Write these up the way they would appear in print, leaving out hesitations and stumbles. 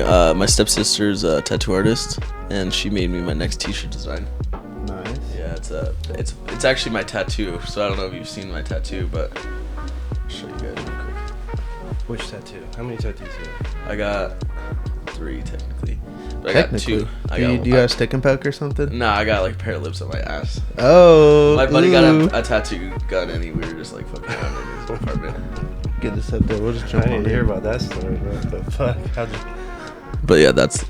my stepsister's a tattoo artist, and she made me my next t-shirt design. Nice. Yeah, it's actually my tattoo. So I don't know if you've seen my tattoo, but I'll show you guys real quick. Which tattoo? How many tattoos do you have? I got 3 technically. But Technically. I got 2. Do you have stick and poke or something? Nah, I got like a pair of lips on my ass. Oh. My buddy got a tattoo gun, and we were just like fucking around in his apartment. Get this up there. We'll just I jump didn't on hear here. about that story. What the fuck? But yeah, that's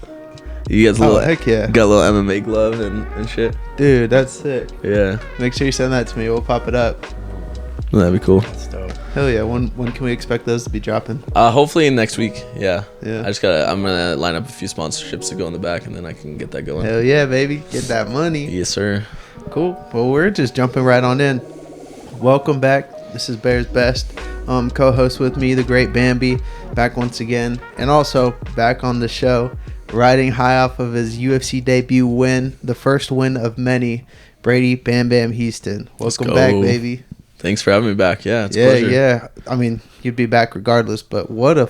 you guys. Oh, heck yeah. Got a little MMA glove and shit. Dude, that's sick. Yeah, Make sure you send that to me. We'll pop it up. that'd be cool. That's dope. Hell yeah. When can we expect those to be dropping? Hopefully next week. Yeah. Yeah. I'm gonna line up a few sponsorships to go in the back, and then I can get that going. Hell yeah, baby. Get that money. Yes, sir. Cool. Well, we're just jumping right on in. Welcome back. This is Bearsbest. Co-host with me, the great Bambi, back once again. And also back on the show, riding high off of his UFC debut win, the first win of many, Brady Bam Bam Hiestand. Welcome back, baby. Thanks for having me back. Yeah, it's a Yeah, pleasure. yeah. I mean, you'd be back regardless, but what a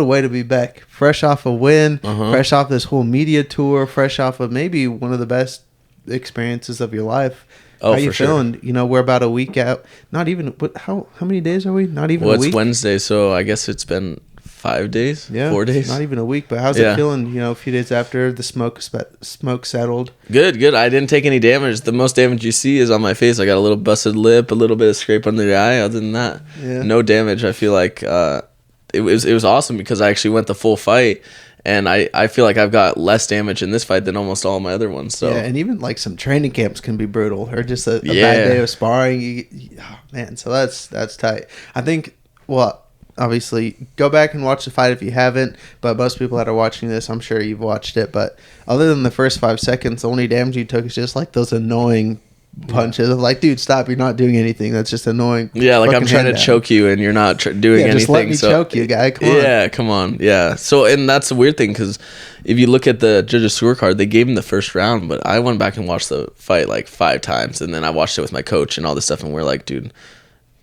way to be back. Fresh off a win, fresh off this whole media tour, fresh off of maybe one of the best experiences of your life. Oh, how you for feeling? sure. You know, we're about a week out. Not even. How many days are we? Not even Well, a week. it's Wednesday, so I guess it's been 5 days. Yeah, 4 days. Not even a week. But how's it feeling? You know, a few days after the smoke settled. Good. I didn't take any damage. The most damage you see is on my face. I got a little busted lip, a little bit of scrape under the eye. Other than that, no damage. I feel like it was awesome because I actually went the full fight. And I feel like I've got less damage in this fight than almost all my other ones. So yeah, and even like some training camps can be brutal, or just a bad day of sparring. Oh, man, so that's tight. I think. Well, obviously, go back and watch the fight if you haven't. But most people that are watching this, I'm sure you've watched it. But other than the first 5 seconds, the only damage you took is just like those annoying punches of like, dude, stop! You're not doing anything. That's just annoying. Yeah, like I'm trying to choke you and you're not doing anything. Just let me choke you, guy. Come on. Yeah, come on. Yeah. So, and that's the weird thing because if you look at the judges' scorecard, they gave him the first round, but I went back and watched the fight like 5 times, and then I watched it with my coach and all this stuff, and we're like, dude,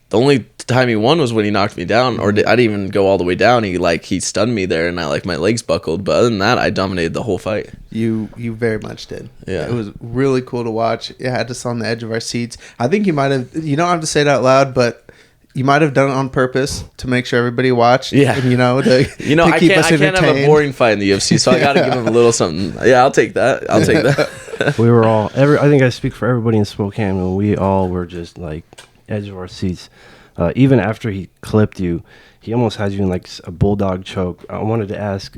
the only time he won was when he knocked me down, or I didn't even go all the way down. He stunned me there, and my legs buckled. But other than that, I dominated the whole fight. You very much did. Yeah, it was really cool to watch. It had us on the edge of our seats. I think you might have. You don't have to say it out loud, but you might have done it on purpose to make sure everybody watched. Yeah, and, to keep us I can't have a boring fight in the UFC, so I got to give him a little something. Yeah, I'll take that. We were all. I think I speak for everybody in Spokane when we all were just like edge of our seats. Even after he clipped you, he almost had you in like a bulldog choke. I wanted to ask,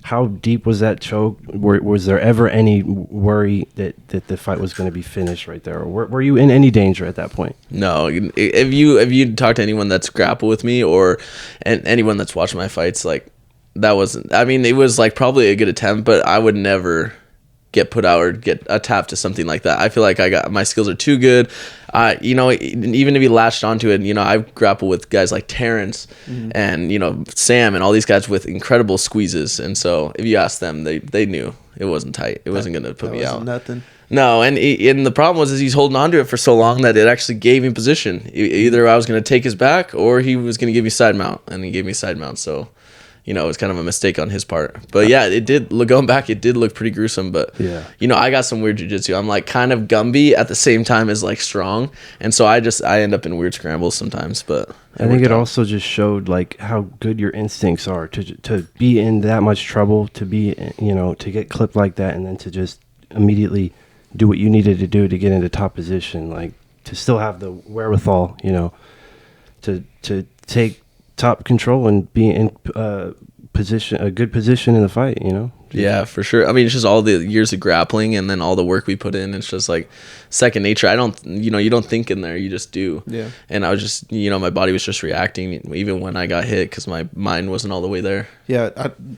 how deep was that choke? Was there ever any worry that the fight was going to be finished right there? Or were you in any danger at that point? No. If you talk to anyone that's grappled with me and anyone that's watched my fights, like that wasn't. I mean, it was like probably a good attempt, but I would never get put out or get a tap to something like that. I feel like my skills are too good. Even if he latched onto it, I've grappled with guys like Terrence and, Sam and all these guys with incredible squeezes. And so if you ask them, they knew it wasn't tight. It wasn't going to put me out. Nothing. No. And the problem was he's holding on to it for so long that it actually gave him position. Either I was going to take his back or he was going to give me side mount, and he gave me side mount. So, it was kind of a mistake on his part. But yeah, it did going back, it did look pretty gruesome. But yeah, I got some weird jiu-jitsu. I'm like kind of Gumby at the same time as like strong. And so I end up in weird scrambles sometimes. But I think it also just showed like how good your instincts are to be in that much trouble, to be, to get clipped like that, and then to just immediately do what you needed to do to get into top position, like to still have the wherewithal, to take top control and be in a good position in the fight, Yeah, for sure. I mean, it's just all the years of grappling and then all the work we put in. It's just like second nature. I don't, you don't think in there, you just do. Yeah. And I was just, my body was just reacting even when I got hit because my mind wasn't all the way there. Yeah.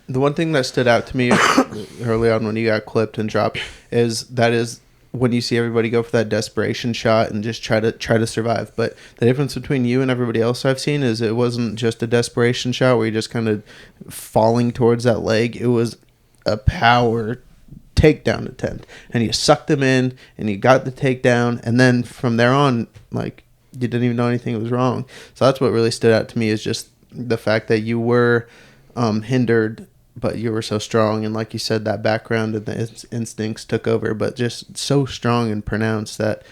The one thing that stood out to me early on when you got clipped and dropped is when you see everybody go for that desperation shot and just try to survive. But the difference between you and everybody else I've seen is it wasn't just a desperation shot where you're just kind of falling towards that leg. It was a power takedown attempt, and you sucked them in and you got the takedown, and then from there on, like, you didn't even know anything was wrong. So that's what really stood out to me, is just the fact that you were hindered, but you were so strong. And like you said, that background and the instincts took over, but just so strong and pronounced that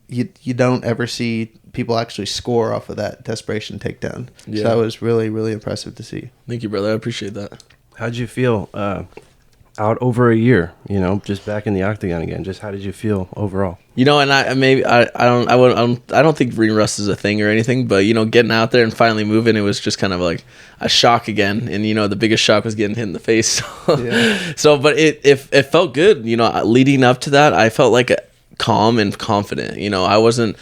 you don't ever see people actually score off of that desperation takedown. Yeah. So that was really, really impressive to see. Thank you, brother. I appreciate that. How'd you feel out over a year, just back in the octagon again? Just how did you feel overall? And I don't think ring rust is a thing or anything, but getting out there and finally moving, it was just kind of like a shock again. And the biggest shock was getting hit in the face. So but it felt good. Leading up to that, I felt like calm and confident. I wasn't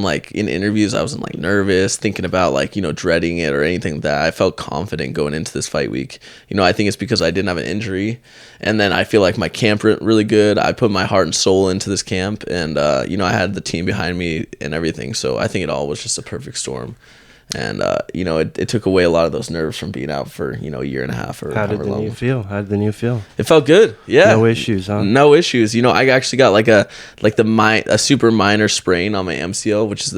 like in interviews, I wasn't like nervous, thinking about like, dreading it or anything like that. I felt confident going into this fight week. I think it's because I didn't have an injury. And then I feel like my camp went really good. I put my heart and soul into this camp, and, I had the team behind me and everything. So I think it all was just a perfect storm. And, it took away a lot of those nerves from being out for, a year and a half or How did the knee feel? It felt good. Yeah. No issues, huh? No issues. I actually got a super minor sprain on my MCL, which is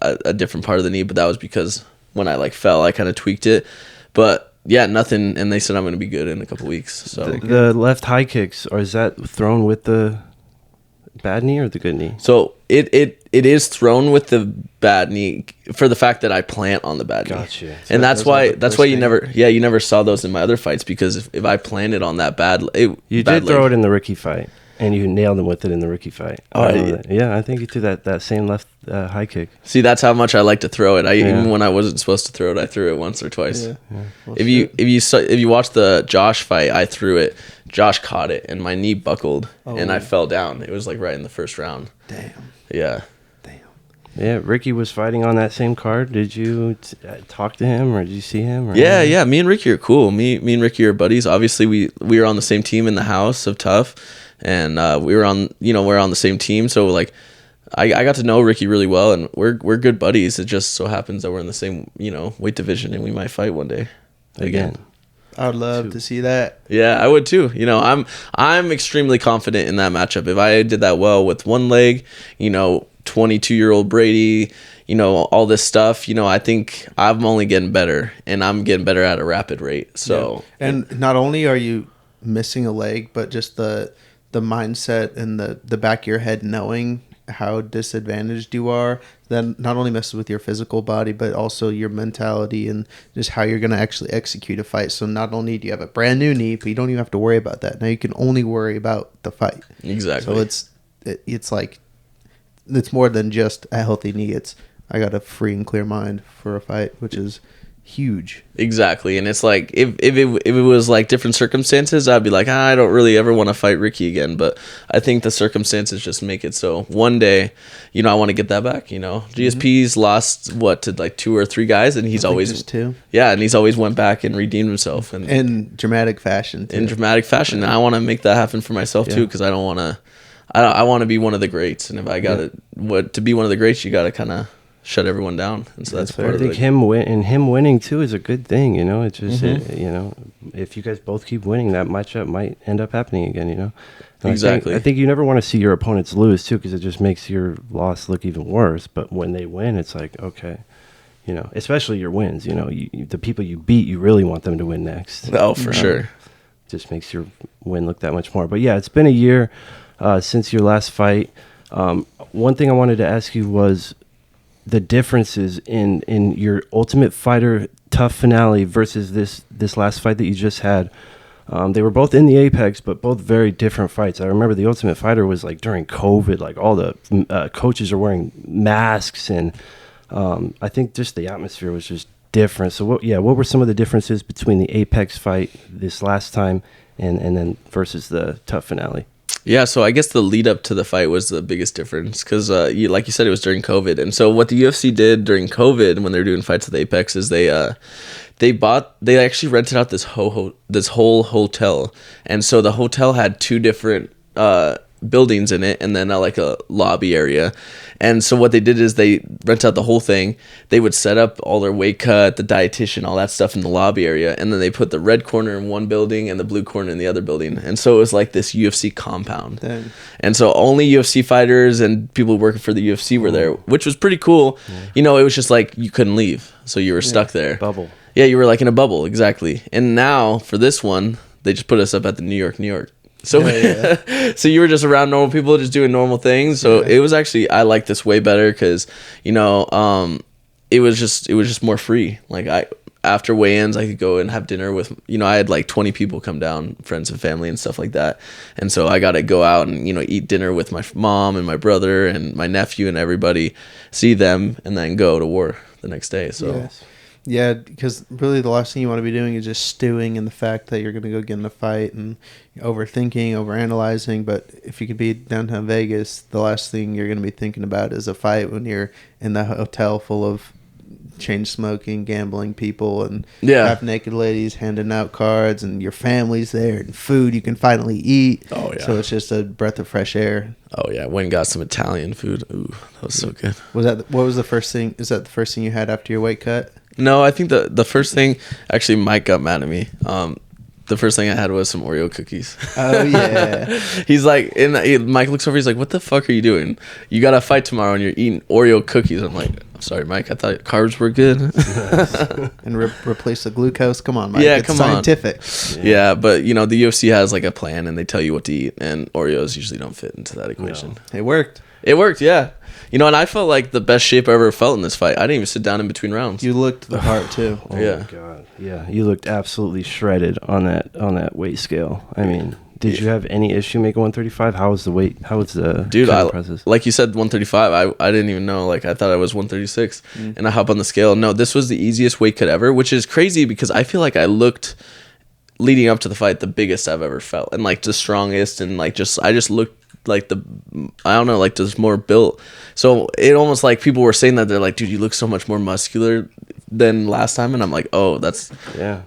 a different part of the knee, but that was because when I fell, I kind of tweaked it. But yeah, nothing. And they said I'm going to be good in a couple weeks. So the left high kicks, or is that thrown with the bad knee or the good knee? So it is thrown with the bad knee for the fact that I plant on the bad knee. Gotcha. And that's why you never saw those in my other fights, because if I planted on that you did throw it in the Ricky fight, and you nailed him with it in the Ricky fight. I think you threw that same left high kick. See, that's how much I like to throw it. Even when I wasn't supposed to throw it, I threw it once or twice. Yeah. Well, if you watch the Josh fight, I threw it. Josh caught it, and my knee buckled, and I fell down. It was right in the first round. Damn. Yeah. Yeah, Ricky was fighting on that same card. Did you talk to him, or did you see him? Yeah. Me and Ricky are cool. Me and Ricky are buddies. Obviously, we were on the same team in the house of Tough, and we're on the same team. So I got to know Ricky really well, and we're good buddies. It just so happens that we're in the same weight division, and we might fight one day again. I would love to see that. Yeah, I would too. I'm extremely confident in that matchup. If I did that well with one leg, 22-year-old Brady, all this stuff, I think I'm only getting better, and I'm getting better at a rapid rate. So, yeah. And not only are you missing a leg, but just the mindset and the back of your head knowing how disadvantaged you are, then not only messes with your physical body, but also your mentality and just how you're going to actually execute a fight. So not only do you have a brand new knee, but you don't even have to worry about that. Now you can only worry about the fight. Exactly. So it's more than just a healthy knee. I got a free and clear mind for a fight, which is huge. Exactly. And it's like if it was like different circumstances, I'd be like, I don't really ever want to fight Ricky again. But I think the circumstances just make it so one day, I want to get that back. GSP's lost to 2 or 3 guys, and he's always just 2. Yeah, and he's always went back and redeemed himself, and in dramatic fashion. And I want to make that happen for myself too, because I don't want to. I want to be one of the greats, and if I got to be one of the greats, you got to kind of shut everyone down, and so that's part of it. I think him winning too is a good thing. It's just if you guys both keep winning, that matchup might end up happening again. And exactly. I think you never want to see your opponents lose too, because it just makes your loss look even worse. But when they win, it's like, okay, especially your wins. The people you beat, you really want them to win next. Oh, for sure. Just makes your win look that much more. But yeah, it's been a year since your last fight. One thing I wanted to ask you was the differences in your Ultimate Fighter Tough finale versus this last fight that you just had. They were both in the Apex, but both very different fights. I remember the Ultimate Fighter was during COVID, all the coaches are wearing masks, and I think just the atmosphere was just different. So what were some of the differences between the Apex fight this last time and then versus the Tough finale? Yeah, so I guess the lead up to the fight was the biggest difference, because like you said, it was during COVID. And so what the UFC did during COVID when they were doing fights with Apex is they actually rented out this whole hotel. And so the hotel had 2 different buildings in it, and then a lobby area. And so what they did is they rent out the whole thing. They would set up all their weight cut, the dietitian, all that stuff in the lobby area, and then they put the red corner in one building and the blue corner in the other building. And so it was like this UFC compound. Dang. And so only UFC fighters and people working for the UFC were there, which was pretty cool. It was just like you couldn't leave, so you were stuck there. Bubble. Yeah, you were like in a bubble, exactly. And now for this one, they just put us up at the New York. So so you were just around normal people, just doing normal things. So it was actually, I like this way better because, you know, it was just more free. Like after weigh-ins, I could go and have dinner with, you know, I had like 20 people come down, friends and family and stuff like that. And so I got to go out and, you know, eat dinner with my mom and my brother and my nephew and everybody, see them, and then go to war the next day. So yeah, because really the last thing you want to be doing is just stewing in the fact that you're going to go get in a fight and overthinking, overanalyzing. But if you could be downtown Vegas, the last thing you're going to be thinking about is a fight when you're in the hotel full of chain smoking, gambling people, and half naked ladies handing out cards, and your family's there, and food you can finally eat. Oh yeah. So it's just a breath of fresh air. Oh yeah, went and got some Italian food. Ooh, that was so good. What was the first thing? Is that the first thing you had after your weight cut? No, I think the first thing, actually Mike got mad at me. The first thing I had was some Oreo cookies. Oh yeah. He's like, Mike looks over. He's like, "What the fuck are you doing? You got to fight tomorrow, and you're eating Oreo cookies." I'm like, "I'm sorry, Mike. I thought carbs were good." And replace the glucose. Come on, Mike. Yeah, it's come scientific. on. Yeah, but you know the UFC has like a plan, and they tell you what to eat, and Oreos usually don't fit into that equation. No. It worked. It worked, yeah. You know, and I felt like the best shape I ever felt in this fight. I didn't even sit down in between rounds. You looked the part too. Oh yeah. My God. Yeah, you looked absolutely shredded on that weight scale. I mean, did you have any issue making 135? How was the weight? How was the process? Like you said, 135. I didn't even know. Like I thought I was 136, and I hop on the scale. No, this was the easiest weight cut ever, which is crazy because I feel like I looked leading up to the fight the biggest I've ever felt, and like the strongest, and like I just looked like I don't know, like just more built. So it almost like people were saying that they're like, dude, you look so much more muscular than last time, and I'm like, oh, that's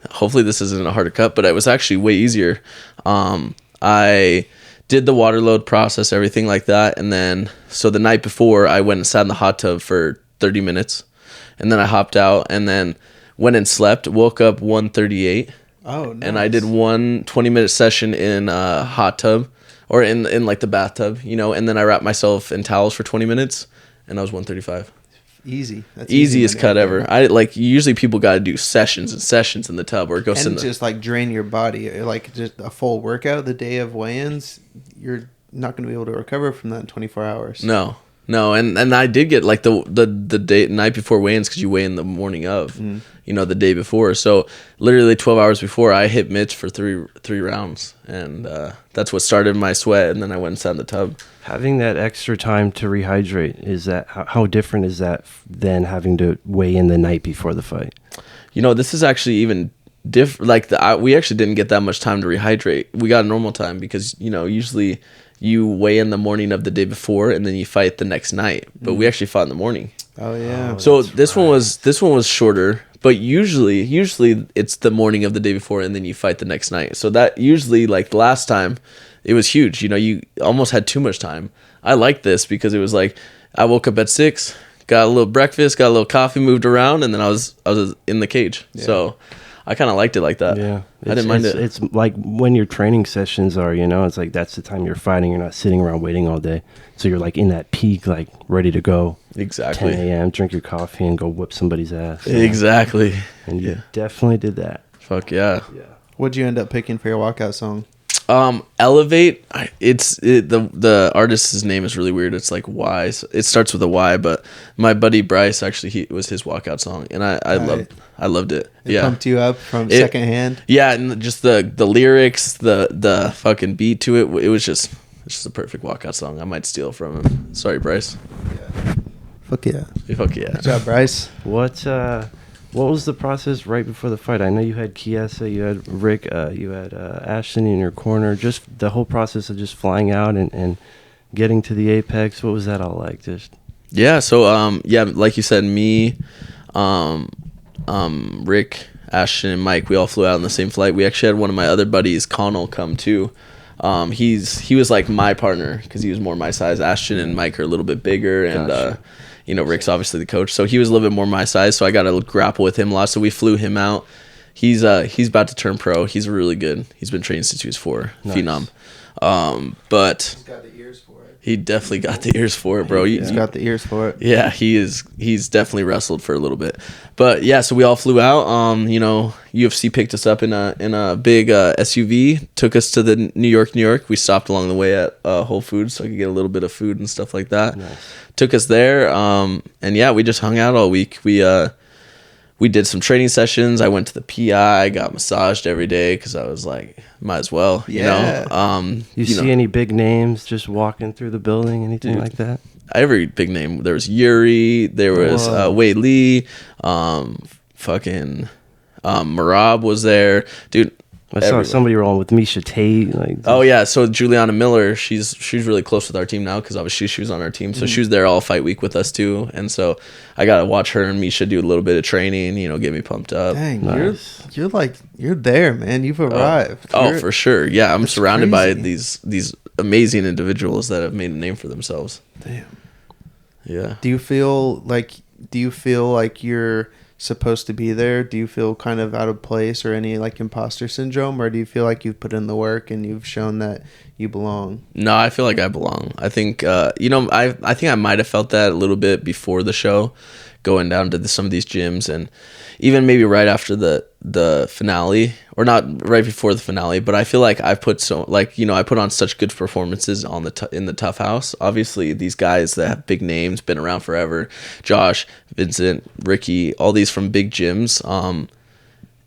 hopefully this isn't a harder cut, but it was actually way easier. I did the water load process, everything like that, and then so the night before I went and sat in the hot tub for 30 minutes, and then I hopped out and then went and slept, woke up 1:38. Oh, nice. And I did one 20-minute session in a hot tub, or in like the bathtub, you know, and then I wrapped myself in towels for 20 minutes, and I was 135. Easy. That's easiest cut ever. I like usually people got to do sessions and sessions in the tub or go sit in the, just like drain your body, like just a full workout the day of weigh-ins. You're not going to be able to recover from that in 24 hours. No, and I did get like the night before weigh-ins, because you weigh in the morning of, you know, the day before. So literally 12 hours before, I hit Mitch for three rounds, and that's what started my sweat. And then I went and sat in the tub. Having that extra time to rehydrate, is that how different is that than having to weigh in the night before the fight? You know, this is actually even different. Like we actually didn't get that much time to rehydrate. We got normal time because, you know, usually you weigh in the morning of the day before and then you fight the next night. But we actually fought in the morning. Oh yeah. So this one was shorter, but usually it's the morning of the day before and then you fight the next night. So that usually, like last time, it was huge. You know, you almost had too much time. I liked this because it was like I woke up at 6, got a little breakfast, got a little coffee, moved around, and then I was in the cage. Yeah. So I kind of liked it like that. Yeah, I didn't mind it. It's like when your training sessions are, you know, it's like that's the time you're fighting. You're not sitting around waiting all day. So you're like in that peak, like ready to go. Exactly. 10 a.m., drink your coffee and go whip somebody's ass. Exactly. And you definitely did that. Fuck yeah. Yeah. What'd you end up picking for your walkout song? Elevate. The artist's name is really weird. It's like Y. So it starts with a Y, but my buddy Bryce, actually, it was his walkout song, and I loved it. It pumped you up from secondhand. Yeah, and just the lyrics, the fucking beat to it. It was just a perfect walkout song. I might steal from him. Sorry, Bryce. Yeah. Fuck yeah. Fuck yeah. Good job, Bryce. What was the process right before the fight? I know you had Hiestand, you had Rick, you had Ashton in your corner. Just the whole process of just flying out and getting to the apex. What was that all like? Just so like you said, me, Rick, Ashton, and Mike, we all flew out on the same flight. We actually had one of my other buddies, Connell, come too. He was like my partner because he was more my size. Ashton and Mike are a little bit bigger, and Gotcha. You know, Rick's obviously the coach, so he was a little bit more my size. So I got to grapple with him a lot. So we flew him out. He's about to turn pro. He's really good. He's been training since he was 4. Nice. Phenom. But he's got the ears for it. He definitely got the ears for it, bro. He's got the ears for it. Yeah, he's definitely wrestled for a little bit. But yeah, so we all flew out. UFC picked us up in a big SUV, took us to the New York. We stopped along the way at Whole Foods so I could get a little bit of food and stuff like that. Nice. Took us there, and yeah, we just hung out all week. We did some training sessions. I went to the PI, got massaged every day because I was like, might as well, you know. You see any big names just walking through the building, anything like that? Every big name. There was Yuri, there was Wei Lee, Marab was there, dude. I saw somebody rolling with Misha Tate. Oh yeah, so Juliana Miller, she's really close with our team now because obviously she was on our team, so she was there all fight week with us too, and so I got to watch her and Misha do a little bit of training, get me pumped up. Dang, nice. you're there, man. You've arrived. For sure. Yeah, I'm surrounded by these amazing individuals that have made a name for themselves. Damn. Yeah. Do you feel like you're supposed to be there? Do you feel kind of out of place or any like imposter syndrome, or do you feel like you've put in the work and you've shown that you belong? No, I feel like I belong. I think I think I might have felt that a little bit before the show, going down to some of these gyms, and even maybe right after the finale, or not right before the finale, but I feel like I put I put on such good performances on in the Tough House. Obviously, these guys that have big names, been around forever, Josh, Vincent, Ricky, all these from big gyms,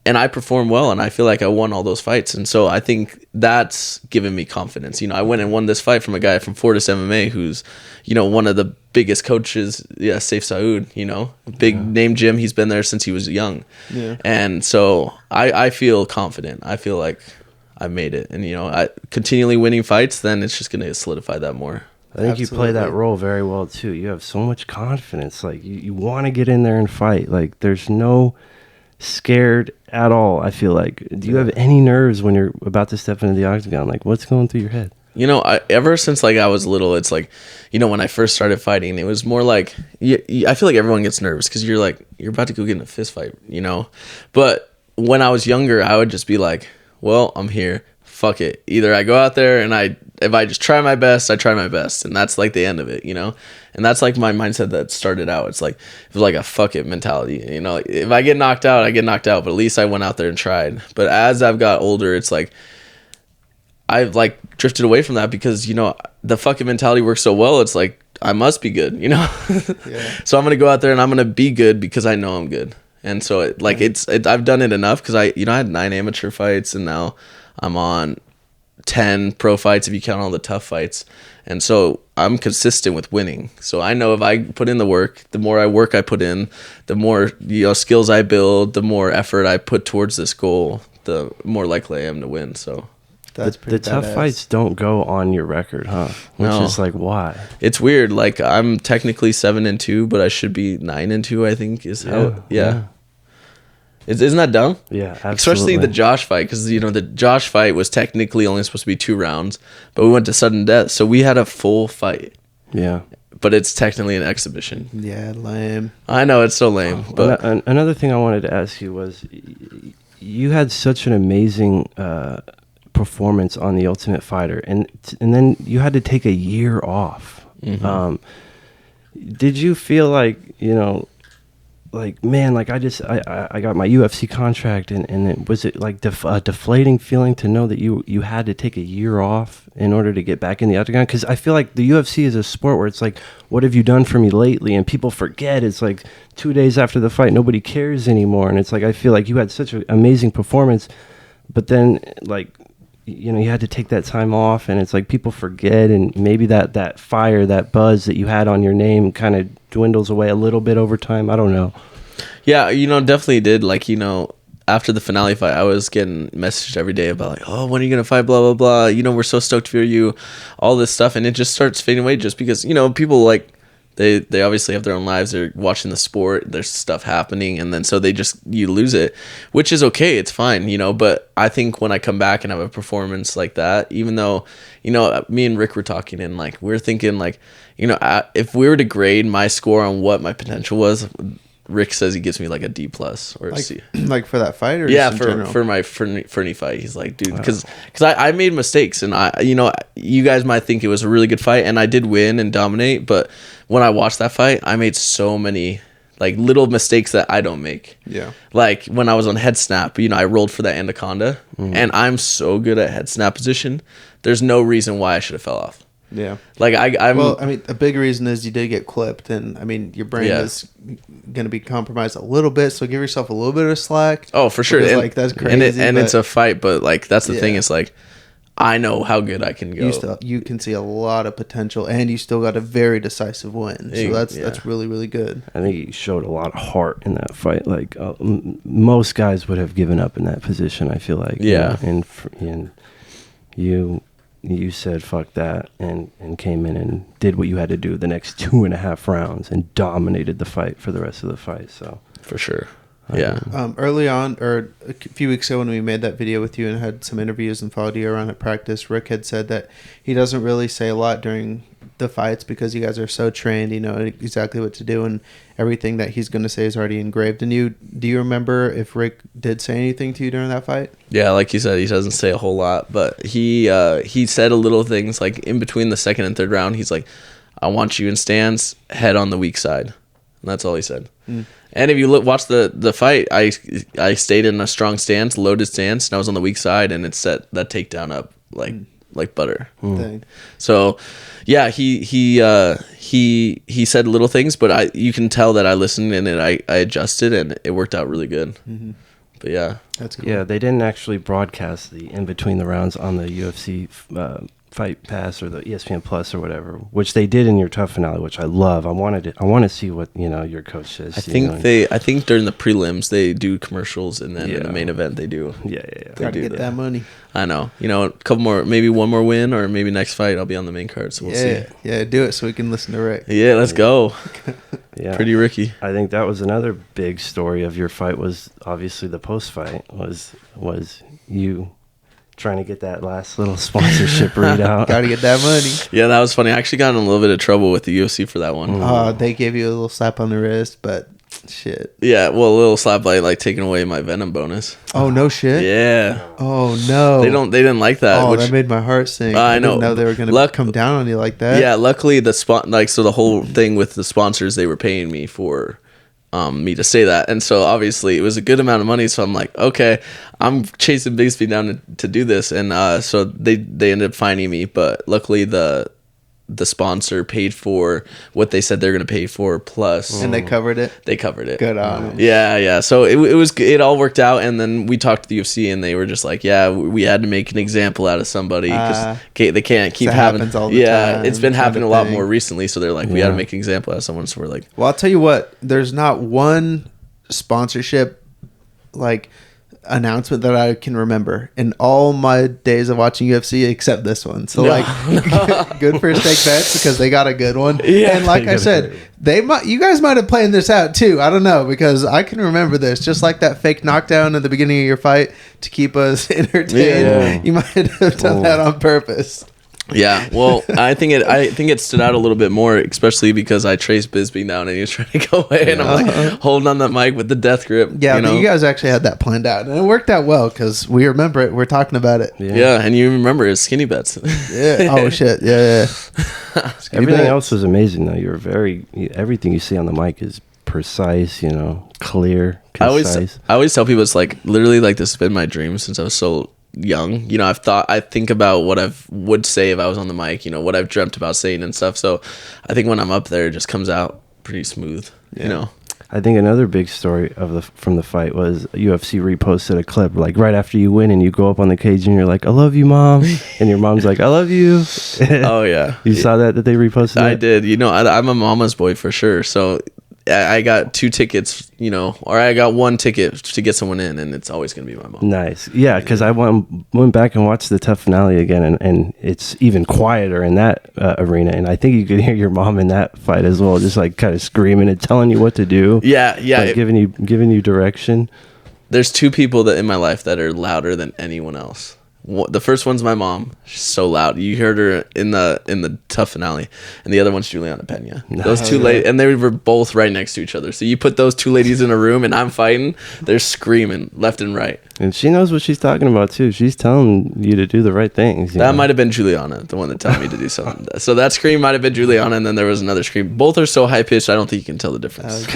and I performed well, and I feel like I won all those fights, and so I think that's given me confidence. I went and won this fight from a guy from Fortis MMA who's, one of the biggest coaches, Saif Saud, big name gym. He's been there since he was young, and so I feel confident. I feel like I made it, and I continually winning fights, then it's just gonna solidify that more. I think you play that role very well too. You have so much confidence. Like you want to get in there and fight. Like there's no scared at all. I feel like, do you have any nerves when you're about to step into the octagon? Like what's going through your head? Ever since I was little, it's like, when I first started fighting, it was more like, I feel like everyone gets nervous because you're about to go get in a fist fight, but when I was younger, I would just be like, well, I'm here, fuck it, either I go out there and if I just try my best, I try my best, and that's like the end of it, and that's like my mindset that started out. It was like a fuck it mentality, if I get knocked out, I get knocked out, but at least I went out there and tried. But as I've got older, it's like I've drifted away from that because the fucking mentality works so well. It's like I must be good, So I'm gonna go out there and I'm gonna be good because I know I'm good. And so I've done it enough because I had 9 amateur fights, and now I'm on 10 pro fights if you count all the tough fights, and so I'm consistent with winning. So I know if I put in the work, the more I put in, the more skills I build, the more effort I put towards this goal, the more likely I am to win. So that's the tough fights don't go on your record, huh? Which is why? It's weird. I'm technically 7-2, but I should be 9-2. I think is how. Yeah. Isn't that dumb? Yeah, absolutely. Especially the Josh fight, because the Josh fight was technically only supposed to be 2 rounds, but we went to sudden death, so we had a full fight. Yeah, but it's technically an exhibition. Yeah, lame. I know it's so lame. But another thing I wanted to ask you was, you had such an amazing performance on The Ultimate Fighter, and then you had to take a year off. Mm-hmm. Did you feel like man, I got my UFC contract, and was it like a deflating feeling to know that you had to take a year off in order to get back in the octagon? Because I feel like the UFC is a sport where it's like, what have you done for me lately? And people forget. It's like 2 days after the fight, nobody cares anymore. And it's like, I feel like you had such an amazing performance, but then you had to take that time off, and it's like people forget, and maybe that fire, that buzz that you had on your name kind of dwindles away a little bit over time. I don't know. Yeah, definitely did. After the finale fight, I was getting messaged every day about oh, when are you gonna fight, blah blah blah, we're so stoked for you, all this stuff, and it just starts fading away just because people they obviously have their own lives, they're watching the sport, there's stuff happening, and then so you lose it, which is okay, it's fine, but I think when I come back and have a performance like that, even though me and Rick were talking, and we're thinking if we were to grade my score on what my potential was, Rick says he gives me like a D plus or a Like, C. like for that fight, or Yeah, just in general? for my Fernie fight, he's like, dude, because I made mistakes, and you guys might think it was a really good fight, and I did win and dominate, but when I watched that fight, I made so many like little mistakes that I don't make. Yeah. Like when I was on head snap, I rolled for that anaconda, and I'm so good at head snap position. There's no reason why I should have fell off. Yeah. Like I'm. Well, I mean, a big reason is you did get clipped, and I mean, your brain is going to be compromised a little bit. So give yourself a little bit of slack. Oh, for sure. Because, And, like that's crazy. and it's a fight, but like that's the thing. Yeah. It's like I know how good I can go. You can see a lot of potential, and you still got a very decisive win. So Yeah. that's really, really good. I think he showed a lot of heart in that fight. Like most guys would have given up in that position. I feel like. Yeah. And you said fuck that and came in and did what you had to do the next 2.5 rounds and dominated the fight for the rest of the fight. So For sure. Yeah. Early on, or a few weeks ago when we made that video with you and had some interviews and followed you around at practice, Rick had said that he doesn't really say a lot during the fights because you guys are so trained, you know exactly what to do, and everything that he's going to say is already engraved in you. Do you remember if Rick did say anything to you during that fight? Yeah, like you said, he doesn't say a whole lot, but he said a little things like in between the second and third round. He's like, "I want you in stance, head on the weak side," and that's all he said. And if you watch the fight, I stayed in a strong stance, loaded stance, and I was on the weak side, and it set that takedown up like butter. Thing. So, yeah, he said little things, but you can tell that I listened and I adjusted, and it worked out really good. But yeah, That's cool. yeah, they didn't actually broadcast the in between the rounds on the UFC Fight Pass or the ESPN Plus or whatever, which they did in your tough finale, which I love. I want to see what your coach says. I think during the prelims they do commercials, and then in the Yeah. main event they do. Yeah. Gotta get that money. I know. A couple more, maybe one more win, or maybe next fight I'll be on the main card. So we'll see. Yeah, do it so we can listen to Rick. Yeah, let's go. Yeah. Pretty Ricky. I think that was another big story of your fight. Was obviously the post fight was you trying to get that last little sponsorship readout. Gotta get that money. Yeah, that was funny. I actually got in a little bit of trouble with the UFC for that one. They gave you a little slap on the wrist, but shit. Yeah, well, a little slap like taking away my Venom bonus. Oh no shit. Yeah. Oh no. They didn't like that. Oh, that made my heart sink. I know. Didn't know they were gonna come down on you like that. Yeah, luckily so the whole thing with the sponsors, they were paying me for me to say that, and so obviously it was a good amount of money. So I'm like, okay, I'm chasing Bigsby down to do this, and so they ended up fining me, but luckily the sponsor paid for what they said they're going to pay for plus, And they covered it. They covered it. Good on them. Yeah. So it all worked out, and then we talked to the UFC, and they were just like, yeah, we had to make an example out of somebody because they can't keep That having. happens all the time, it's been kind happening of a lot thing. more recently. So they're like, we got to make an example out of someone. So we're like, Well, I'll tell you what. There's not one sponsorship announcement that I can remember in all my days of watching UFC except this one. So good for Steak Bets because they got a good one. Yeah. And like I said, you guys might have planned this out too. I don't know because I can remember this just like that fake knockdown at the beginning of your fight to keep us entertained. Yeah. You might have done that on purpose. yeah. Well, I think it stood out a little bit more, especially because I traced Bisbee down and he was trying to go away, and I'm like holding on that mic with the death grip. Yeah, but you guys actually had that planned out, and it worked out well because we remember it. We're talking about it. Yeah, and you remember his skinny bets. Yeah. Oh shit. Yeah. Everything else was amazing though. Everything you say on the mic is precise, clear, concise. I always tell people it's like literally like this has been my dream since I was so young. I think about what I would say if I was on the mic, what I've dreamt about saying and stuff. So I think when I'm up there, it just comes out pretty smooth, I think another big story from the fight was UFC reposted a clip like right after you win and you go up on the cage and you're like, I love you, Mom. And your mom's like, I love you. Oh, yeah. You saw that they reposted I it? did. I'm a mama's boy for sure. So I got 2 tickets, or I got 1 ticket to get someone in, and it's always going to be my mom. Nice. Yeah, because I went back and watched the tough finale again, and it's even quieter in that arena. And I think you could hear your mom in that fight as well, just like kind of screaming and telling you what to do. Yeah. Like giving you direction. There's 2 people that in my life that are louder than anyone else. The first one's my mom. She's so loud. You heard her in the tough finale, and the other one's Juliana Pena. Those two ladies, and they were both right next to each other. So you put those two ladies in a room, and I'm fighting. They're screaming left and right. And she knows what she's talking about too. She's telling you to do the right things. That might have been Juliana, the one that told me to do something. So that scream might have been Juliana, and then there was another scream. Both are so high pitched, I don't think you can tell the difference.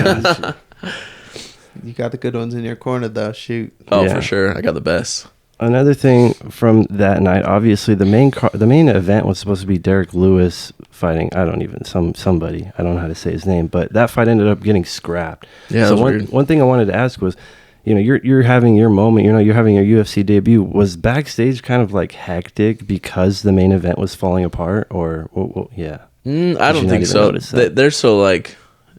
You got the good ones in your corner, though. Shoot. Oh, Yeah. for sure. I got the best. Another thing from that night, obviously the main event was supposed to be Derek Lewis fighting. I don't even somebody. I don't know how to say his name, but that fight ended up getting scrapped. Yeah. So one thing I wanted to ask was, you're having your moment. You're having your UFC debut. Was backstage kind of like hectic because the main event was falling apart, or yeah? I don't think so. They're so like,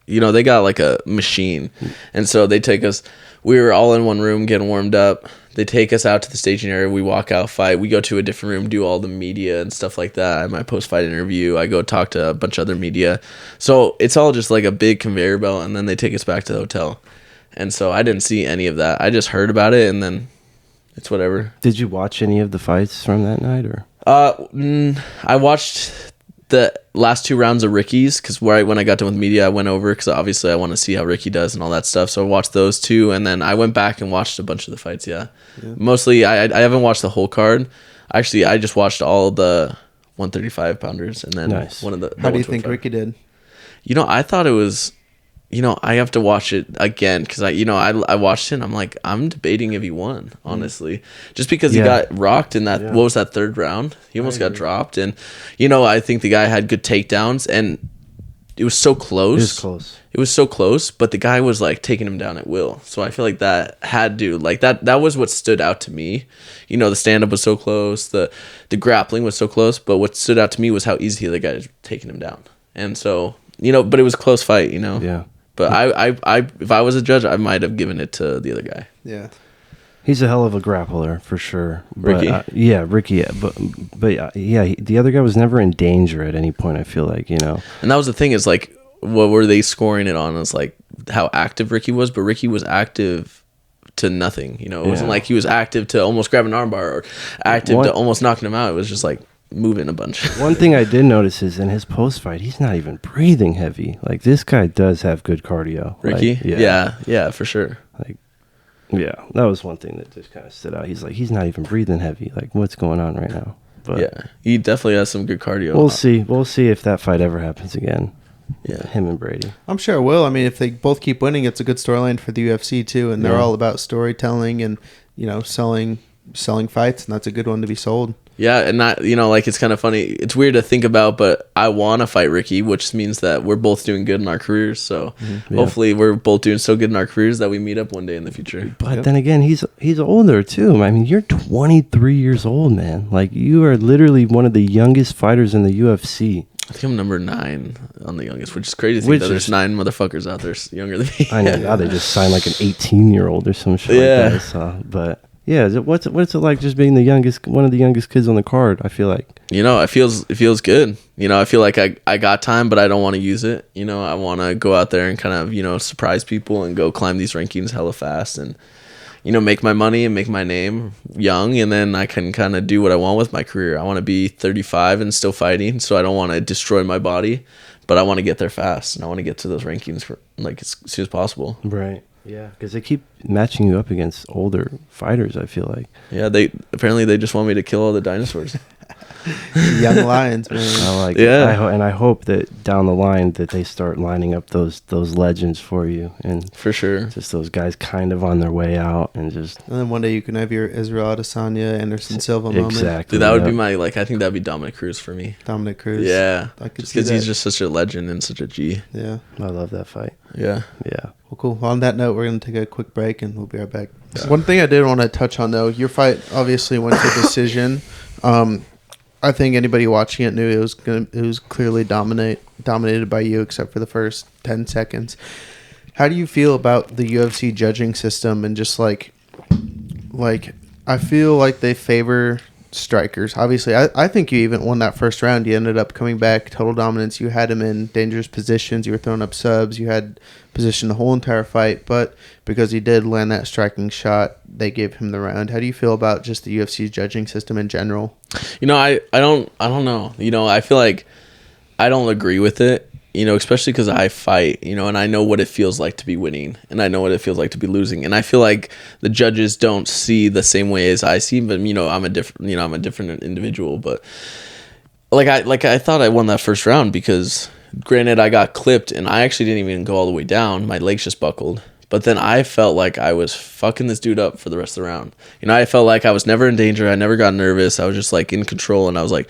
they got like a machine, and so they take us. We were all in one room getting warmed up. They take us out to the staging area. We walk out, fight. We go to a different room, do all the media and stuff like that. I have my post-fight interview. I go talk to a bunch of other media. So it's all just like a big conveyor belt, and then they take us back to the hotel. And so I didn't see any of that. I just heard about it, and then it's whatever. Did you watch any of the fights from that night, or? I watched the last 2 rounds of Ricky's, because when I got done with media, I went over because obviously I want to see how Ricky does and all that stuff. So I watched those 2, and then I went back and watched a bunch of the fights. Yeah. Mostly I haven't watched the whole card. Actually, I just watched all the 135 pounders, and then one of the. How do you think Ricky did? I thought it was. I have to watch it again because I watched it and I'm like, I'm debating if he won, honestly, just because he got rocked in that. What was that 3rd round? He almost got dropped, and I think the guy had good takedowns, and it was so close. It was so close, but the guy was like taking him down at will. So I feel like that had to that was what stood out to me. The stand up was so close, the grappling was so close, but what stood out to me was how easy the guy was taking him down, and so but it was a close fight. Yeah. But I if I was a judge, I might have given it to the other guy. Yeah. He's a hell of a grappler for sure. Ricky? Ricky. But the other guy was never in danger at any point, I feel like, And that was the thing is like, what were they scoring it on? Is like how active Ricky was, but Ricky was active to nothing. It wasn't like he was active to almost grab an armbar or active to almost knocking him out. It was just like moving a bunch. One thing I did notice is in his post fight, he's not even breathing heavy. Like, this guy does have good cardio. Ricky? Like, yeah, for sure. Like, yeah, that was one thing that just kind of stood out. He's not even breathing heavy. Like, what's going on right now? But yeah, he definitely has some good cardio. We'll see if that fight ever happens again. Yeah, him and Brady. I'm sure it will. I mean, if they both keep winning, it's a good storyline for the UFC too, and they're all about storytelling and selling fights, and that's a good one to be sold. Yeah, and not it's kind of funny. It's weird to think about, but I want to fight Ricky, which means that we're both doing good in our careers. So hopefully we're both doing so good in our careers that we meet up one day in the future. But then again, he's older too. I mean, you're 23 years old, man. Like, you are literally one of the youngest fighters in the UFC. I think I'm number 9 on the youngest, which is crazy to think that there's 9 motherfuckers out there younger than me. I know. Now they just signed like an 18-year-old or some shit like that. I saw. But yeah, what's it like just being one of the youngest kids on the card? I feel like it feels good. I feel like I got time, but I don't want to use it. I want to go out there and kind of surprise people and go climb these rankings hella fast and make my money and make my name young, and then I can kind of do what I want with my career. I want to be 35 and still fighting, so I don't want to destroy my body, but I want to get there fast, and I want to get to those rankings for as soon as possible. Right. Yeah, because they keep matching you up against older fighters, I feel like. Yeah, they just want me to kill all the dinosaurs. Young lions, man. I like it. I hope that down the line that they start lining up those legends for you, and for sure, just those guys kind of on their way out, and then one day you can have your Israel Adesanya, Anderson Silva moment. Exactly. Dude, that would be my I think that'd be Dominic Cruz for me. Dominic Cruz. Yeah, I could see because that. he's just such a legend and such a G. Yeah, I love that fight. Yeah. Well, cool. On that note, we're going to take a quick break, and we'll be right back. Yeah. One thing I did want to touch on, though, your fight obviously went to decision. I think anybody watching it knew it was clearly dominated by you, except for the first 10 seconds. How do you feel about the UFC judging system and just like I feel like they favor strikers. Obviously, I think you even won that first round. You ended up coming back, total dominance. You had him in dangerous positions. You were throwing up subs. You had position the whole entire fight. But because he did land that striking shot, they gave him the round. How do you feel about just the UFC's judging system in general? I don't know. I feel like I don't agree with it. Especially because I fight, and I know what it feels like to be winning, and I know what it feels like to be losing, and I feel like the judges don't see the same way as I see. But I'm a different individual. But I thought I won that first round because, granted, I got clipped, and I actually didn't even go all the way down. My legs just buckled. But then I felt like I was fucking this dude up for the rest of the round. I felt like I was never in danger. I never got nervous. I was just like in control, and I was like,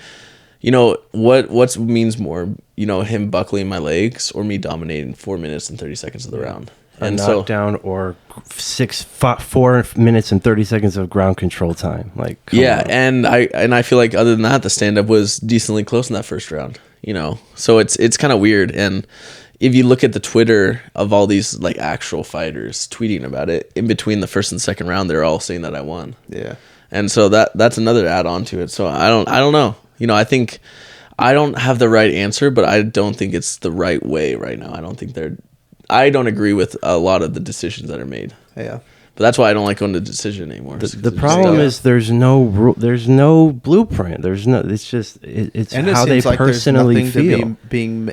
what means more, him buckling my legs or me dominating 4 minutes and 30 seconds of the round? And knockdown or 4 minutes and 30 seconds of ground control time. Like, yeah, and I feel like other than that, the stand up was decently close in that first round. So it's kind of weird. And if you look at the Twitter of all these like actual fighters tweeting about it, in between the first and second round, they're all saying that I won. Yeah, and so that's another add on to it. So I don't know. I think I don't have the right answer, but I don't think it's the right way right now. I don't agree with a lot of the decisions that are made. Yeah. But that's why I don't like going to decision anymore. The problem is there's no blueprint. It's just it's and how they like personally feel.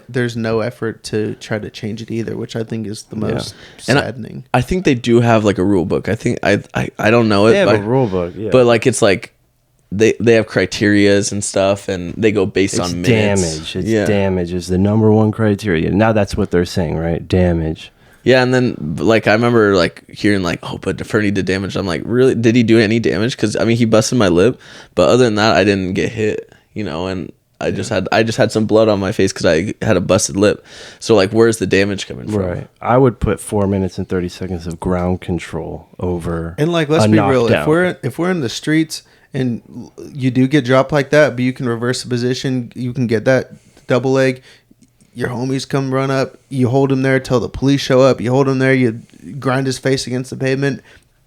There's no effort to try to change it either, which I think is the most saddening. I think they do have like a rule book. I think I don't know it. They have a rule book, yeah. But like it's like they have criterias and stuff, and they go based on minutes. Damage. Damage is the number one criteria. Now that's what they're saying, right? Damage. Yeah, and then like I remember like hearing like, oh, but Fernie did damage. I'm like, really? Did he do any damage? Because he busted my lip, but other than that, I didn't get hit. And I just had some blood on my face because I had a busted lip. So like, where's the damage coming from? Right. I would put 4 minutes and 30 seconds of ground control over. And like, let's be real. If we're in the streets and you do get dropped like that, but you can reverse the position, you can get that double leg. Your homies come run up, you hold him there till the police show up, you hold him there, you grind his face against the pavement.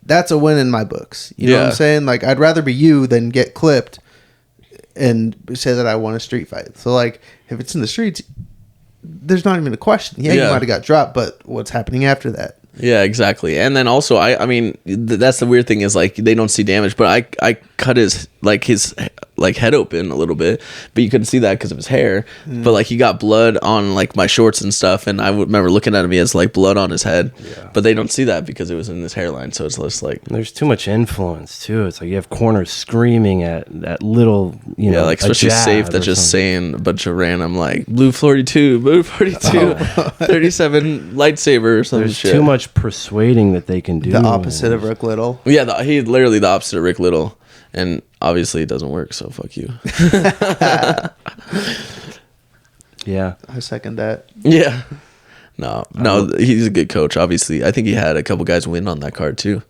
That's a win in my books. You know what I'm saying? Like, I'd rather be you than get clipped and say that I won a street fight. So, like, if it's in the streets, there's not even a question. Yeah, you might have got dropped, but what's happening after that? Yeah, exactly. And then also, I mean, that's the weird thing is like they don't see damage, but I cut his head open a little bit, but you couldn't see that because of his hair. But like he got blood on like my shorts and stuff, and I would remember looking at him, he has like blood on his head. Yeah. But they don't see that because it was in his hairline, so it's just like there's too much influence too. It's like you have corners screaming at that little, like especially Safe that's just saying a bunch of random like blue 42, 37 lightsaber or some there's shit. Too much persuading that they can do. The opposite of Rick Little. Yeah, he literally the opposite of Rick Little. And obviously it doesn't work, so fuck you. Yeah. I second that. Yeah. No, he's a good coach, obviously. I think he had a couple guys win on that card, too.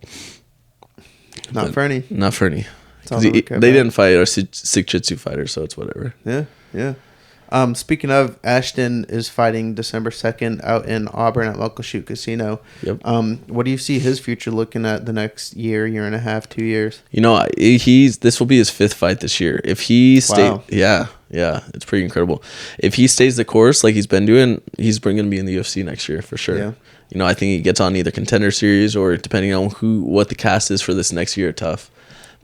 Not Fernie. Not Fernie. They didn't fight a sick jitsu fighter, so it's whatever. Yeah. Speaking of, Ashton is fighting December 2nd out in Auburn at Muckleshoot Casino. Yep. What do you see his future looking at the next year and a half, 2 years? This will be his 5th fight this year. If he stays, wow. yeah, it's pretty incredible. If he stays the course like he's been doing, he's going to be in the UFC next year for sure. Yeah. I think he gets on either Contender Series or depending on what the cast is for this next year, tough.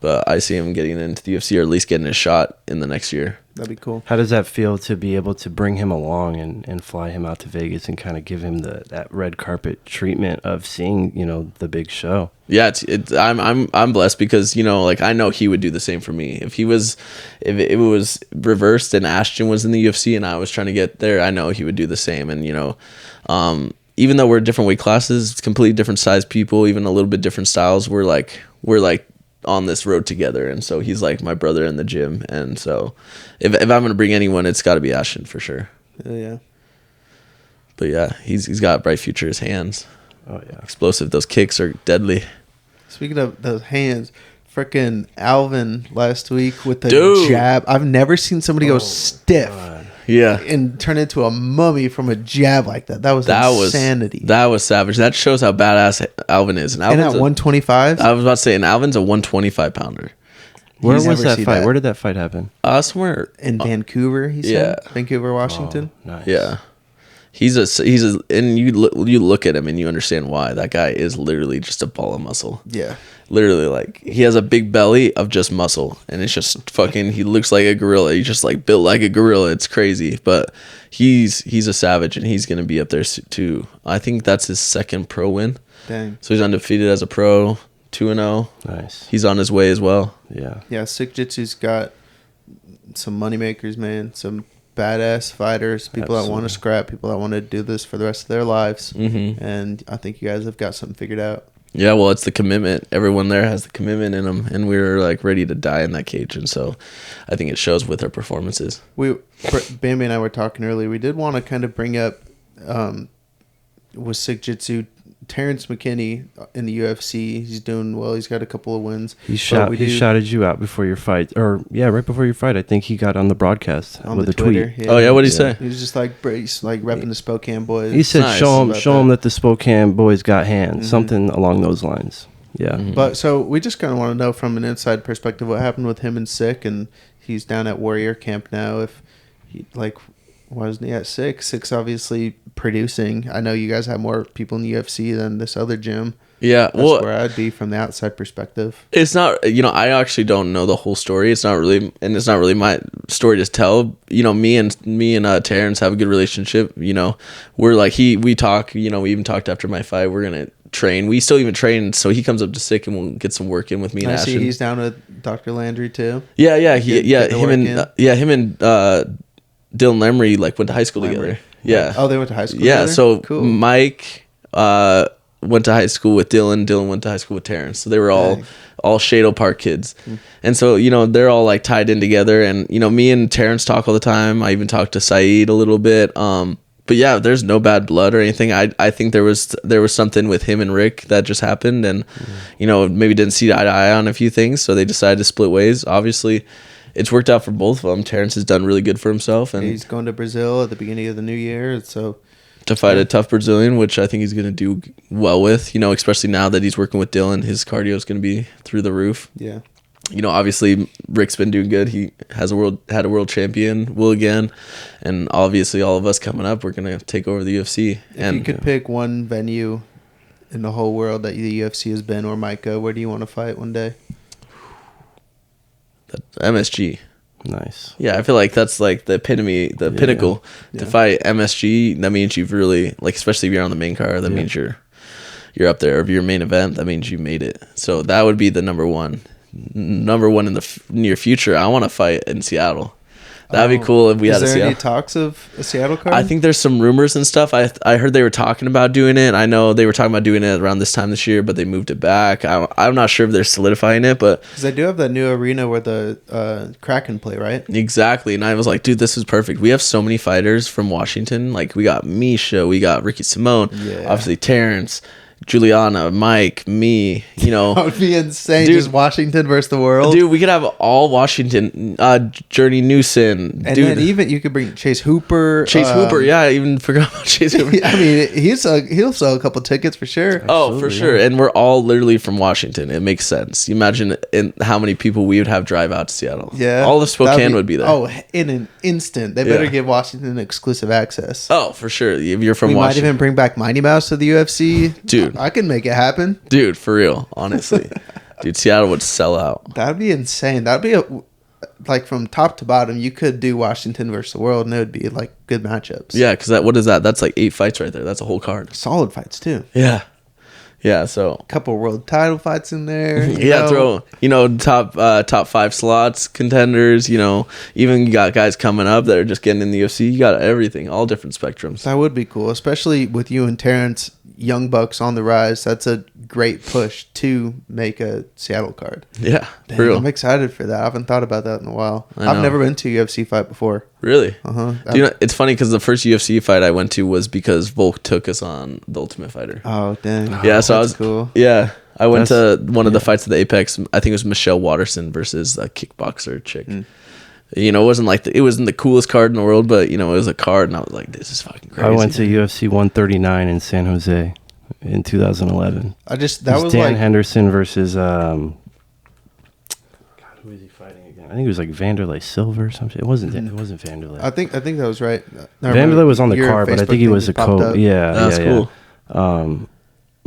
But I see him getting into the UFC or at least getting a shot in the next year. That'd be cool. How does that feel to be able to bring him along and fly him out to Vegas and kind of give him that red carpet treatment of seeing, the big show? Yeah, I'm blessed because, like I know he would do the same for me. If it was reversed and Ashton was in the UFC and I was trying to get there, I know he would do the same. And, even though we're different weight classes, completely different size people, even a little bit different styles, we're like on this road together, and so he's like my brother in the gym, and so if I'm gonna bring anyone, it's got to be Ashton for sure. Yeah. But yeah, he's got a bright future. His hands, explosive. Those kicks are deadly. Speaking of those hands, freaking Alvin last week with the Dude. jab. I've never seen somebody go stiff. God. Yeah, and turn into a mummy from a jab like that. That was insanity. That was savage. That shows how badass Alvin is. And at 125? I was about to say, and Alvin's a 125 pounder. Where You was never that see fight? that. Where did that fight happen? Somewhere. In Vancouver, he said. Yeah. Vancouver, Washington. Oh, nice. Yeah. He's a and you look at him and you understand why. That guy is literally just a ball of muscle. Yeah. Literally, like, he has a big belly of just muscle, and it's just fucking, he looks like a gorilla. He's just like built like a gorilla. It's crazy, but he's a savage, and he's gonna be up there too. I think that's his second pro win. Dang. So he's undefeated as a pro, 2-0. Nice. He's on his way as well. Yeah. Yeah, Sick Jitsu's got some moneymakers, man. Some badass fighters, people that want to scrap, people that want to do this for the rest of their lives. Mm-hmm. And I think you guys have got something figured out. Yeah, well, it's the commitment. Everyone there has the commitment in them, and we were like ready to die in that cage, and so I think it shows with our performances. Bambi and I were talking earlier. We did want to kind of bring up with Sick Jitsu, Terrence McKinney in the UFC. He's doing well. He's got a couple of wins. He shouted you out before your fight, or right before your fight. I think he got on the broadcast on with the a Twitter, tweet. yeah. Oh yeah, what did he say? He was just like repping the Spokane boys. He said, Nice. "Show him that the Spokane boys got hands." Mm-hmm. Something along those lines. Yeah. Mm-hmm. But so we just kind of want to know from an inside perspective what happened with him and Sick, and he's down at Warrior Camp now. If he why wasn't he at Six? Six obviously producing. I know you guys have more people in the UFC than this other gym. Yeah, That's well, where I'd be from the outside perspective. it's not. I actually don't know the whole story. It's not really my story to tell. Me and Terrence have a good relationship. We're like we talk. We even talked after my fight. We're gonna train. We still even train. So he comes up to Sick and we'll get some work in with me and I see Ashton. he's down with Dr. Landry too. Yeah, him and Dylan Lemery went to high school together. Yeah. Oh, they went to high school Yeah. together? So Cool. Mike went to high school with Dylan. Dylan went to high school with Terrence. So they were all Shado Park kids. And so, they're all tied in together. And, me and Terrence talk all the time. I even talked to Saeed a little bit. But yeah, there's no bad blood or anything. I think there was something with him and Rick that just happened. And, maybe didn't see eye to eye on a few things. So they decided to split ways. Obviously, it's worked out for both of them. Terrence has done really good for himself. And he's going to Brazil at the beginning of the new year. So to fight a tough Brazilian, which I think he's going to do well with, especially now that he's working with Dylan. His cardio is going to be through the roof. Yeah. Obviously Rick's been doing good. He had a world champion, will again. And obviously all of us coming up, we're going to take over the UFC. If you could pick one venue in the whole world that the UFC has been or might go, where do you want to fight one day? MSG. Nice. Yeah, I feel like that's the epitome, the pinnacle. Yeah. To fight MSG, that means you've really, especially if you're on the main card, that means you're up there. If you're main event, that means you made it. So that would be the number one in the near future. I want to fight in Seattle. That'd be cool if we had a Seattle. Is there any talks of a Seattle card? I think there's some rumors and stuff. I heard they were talking about doing it. I know they were talking about doing it around this time this year, but they moved it back. I'm not sure if they're solidifying it, but because they do have that new arena where the Kraken play, right? exactly. And I was like, dude, this is perfect. We have so many fighters from Washington. We got Misha, we got Ricky Simone, obviously Terrence, Juliana, Mike, me, That would be insane. Dude. Just Washington versus the world. Dude, we could have all Washington. Journey Newson. And dude. then even you could bring Chase Hooper. Hooper, yeah, I even forgot about Chase Hooper. I mean, he'll sell a couple tickets for sure. Oh, for sure. And we're all literally from Washington. It makes sense. You imagine how many people we would have drive out to Seattle. Yeah. All of Spokane would be there. Oh, in an instant. They better give Washington exclusive access. Oh, for sure. If you're from We might Washington. even bring back Mighty Mouse to the UFC. Dude. I can make it happen. Dude, for real. Honestly. Dude, Seattle would sell out. That'd be insane. That'd be from top to bottom, you could do Washington versus the world, and it would be good matchups. Yeah, because what is that? That's 8 fights right there. That's a whole card. Solid fights too. Yeah. Yeah, so Couple world title fights in there. throw top 5 slots, contenders, even you got guys coming up that are just getting in the UFC. You got everything, all different spectrums. That would be cool, especially with you and Terrence, young bucks on the rise. That's a great push to make a Seattle card. Yeah, Dang, for real. I'm excited for that. I haven't thought about that in a while. I know. I've never been to a UFC fight before. Really? Uh-huh. It's funny because the first UFC fight I went to was because Volk took us on The Ultimate Fighter. Oh, dang. Yeah, so I That's was cool. Yeah, I went to one of the fights at the Apex. I think it was Michelle Watterson versus a kickboxer chick. It wasn't it wasn't the coolest card in the world, but it was a card, and I was like, this is fucking crazy. I went to UFC 139 in San Jose in 2011. That was Dan Henderson versus God, who is he I think it was like Vanderlei Silva or something. It wasn't Vanderlei. I think that was right. Vanderlei was on the Your card, but I Facebook think he thing was a just popped coach. up. Yeah, That's yeah, cool.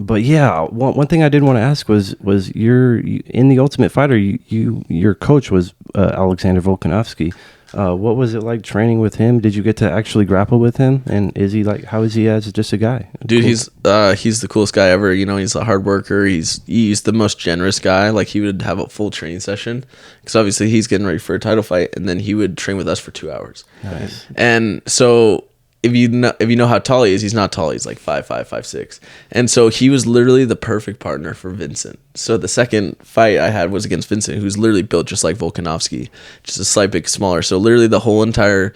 But yeah, one thing I did want to ask was you in the Ultimate Fighter, your coach was Alexander Volkanovski. What was it like training with him? Did you get to actually grapple with him? And is he like, how is he as just a guy? Dude, Cool. he's the coolest guy ever. You know, he's a hard worker. He's the most generous guy. Like, he would have a full training session because obviously he's getting ready for a title fight, and then he would train with us for 2 hours. Nice. And so if you know how tall he is, he's not tall. He's like 5'5", 5'6". And so he was literally the perfect partner for Vincent. So the second fight I had was against Vincent, who's literally built just like Volkanovski, just a slight bit smaller. So literally the whole entire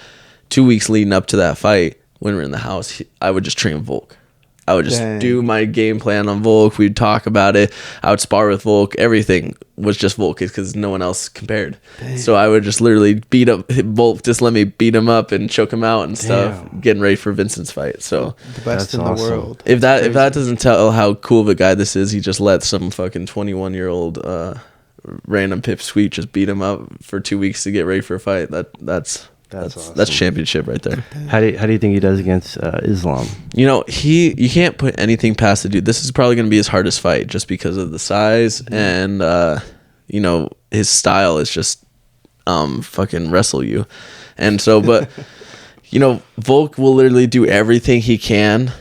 2 weeks leading up to that fight, when we were in the house, I would just train Volk. I would just do my game plan on Volk. We'd talk about it. I would spar with Volk. Everything was just Volk because no one else compared. Dang. So I would just literally beat up Volk, just let me beat him up and choke him out and stuff, getting ready for Vincent's fight. So the best in the world. If that doesn't tell how cool of a guy this is, he just let some fucking 21-year-old random pipsqueak just beat him up for 2 weeks to get ready for a fight. That's awesome. That's championship right there. How do you think he does against Islam? You know, you can't put anything past the dude. This is probably going to be his hardest fight just because of the size and you know, his style is just fucking wrestle you. And so, but you know, Volk will literally do everything he can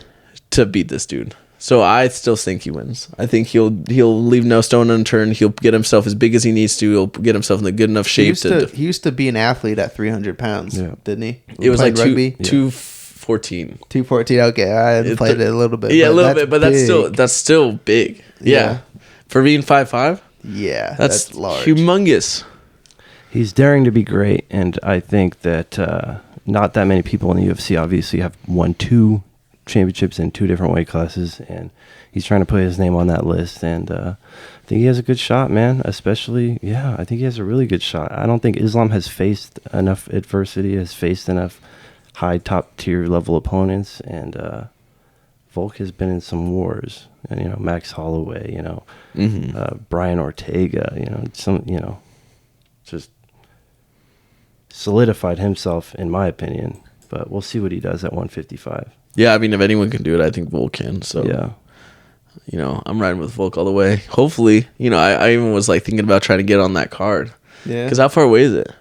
to beat this dude. So I still think he wins. I think he'll leave no stone unturned. He'll get himself as big as he needs to. He'll get himself in a good enough shape. He used to be an athlete at 300 pounds, didn't he? It was like rugby. 214. 214. Okay, I played it a little bit. Yeah, a little bit, but that's still big. Yeah. For being 5'5". Yeah, that's large. Humongous. He's daring to be great, and I think that not that many people in the UFC obviously have won 2 championships in 2 different weight classes, and he's trying to put his name on that list, and I think he has a good shot, man. Especially, I think he has a really good shot. I don't think Islam has faced enough adversity, has faced enough high top tier level opponents, and Volk has been in some wars, and you know, Max Holloway, you know, Brian Ortega, you know, just solidified himself in my opinion, but we'll see what he does at 155. Yeah, I mean, if anyone can do it, I think Volk can. So, you know, I'm riding with Volk all the way. Hopefully, you know, I even was like thinking about trying to get on that card. Yeah. Because how far away is it?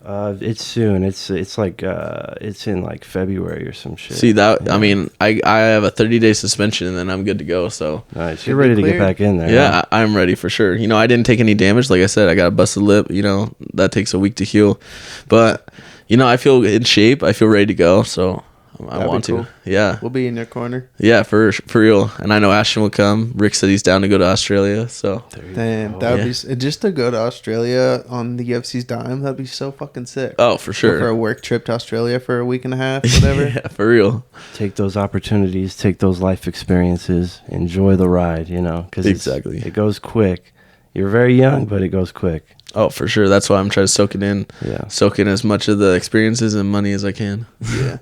It's soon. It's like it's in like February or some shit. See that? Yeah. I mean, I have a 30-day suspension and then I'm good to go. So nice. You're ready to get back in there. Yeah, I'm ready for sure. You know, I didn't take any damage. Like I said, I got a busted lip. You know, that takes a week to heal, but you know, I feel in shape. I feel ready to go. So. I want to. Yeah. We'll be in your corner. Yeah, for real. And I know Ashton will come. Rick said he's down to go to Australia. So damn, that would be just to go to Australia on the UFC's dime. That'd be so fucking sick. Oh, for sure. Go for a work trip to Australia for a week and a half, whatever. Yeah, for real. Take those opportunities. Take those life experiences. Enjoy the ride. You know, because exactly it goes quick. You're very young, but it goes quick. Oh, for sure. That's why I'm trying to soak it in. Yeah. Soak in as much of the experiences and money as I can. Yeah.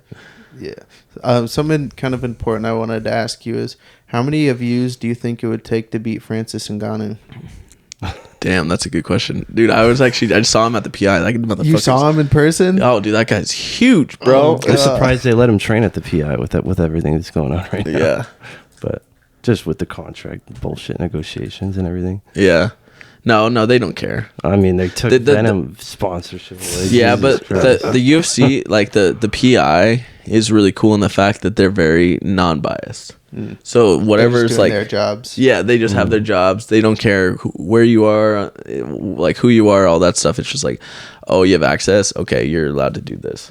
Yeah. Something kind of important I wanted to ask you is, how many views do you think it would take to beat Francis Ngannou? Damn, that's a good question. Dude, I just saw him at the PI. Like, you saw him in person? Oh, dude, that guy's huge, bro. I'm surprised they let him train at the PI with everything that's going on right now. Yeah. But just with the contract bullshit negotiations and everything. Yeah. No, they don't care. I mean, they took Venom sponsorship away. Yeah, but the UFC, like the PI is really cool in the fact that they're very non-biased. So whatever's like their jobs. Yeah, they just have their jobs. They don't care where you are, like who you are, all that stuff. It's just like, oh, you have access. Okay, you're allowed to do this.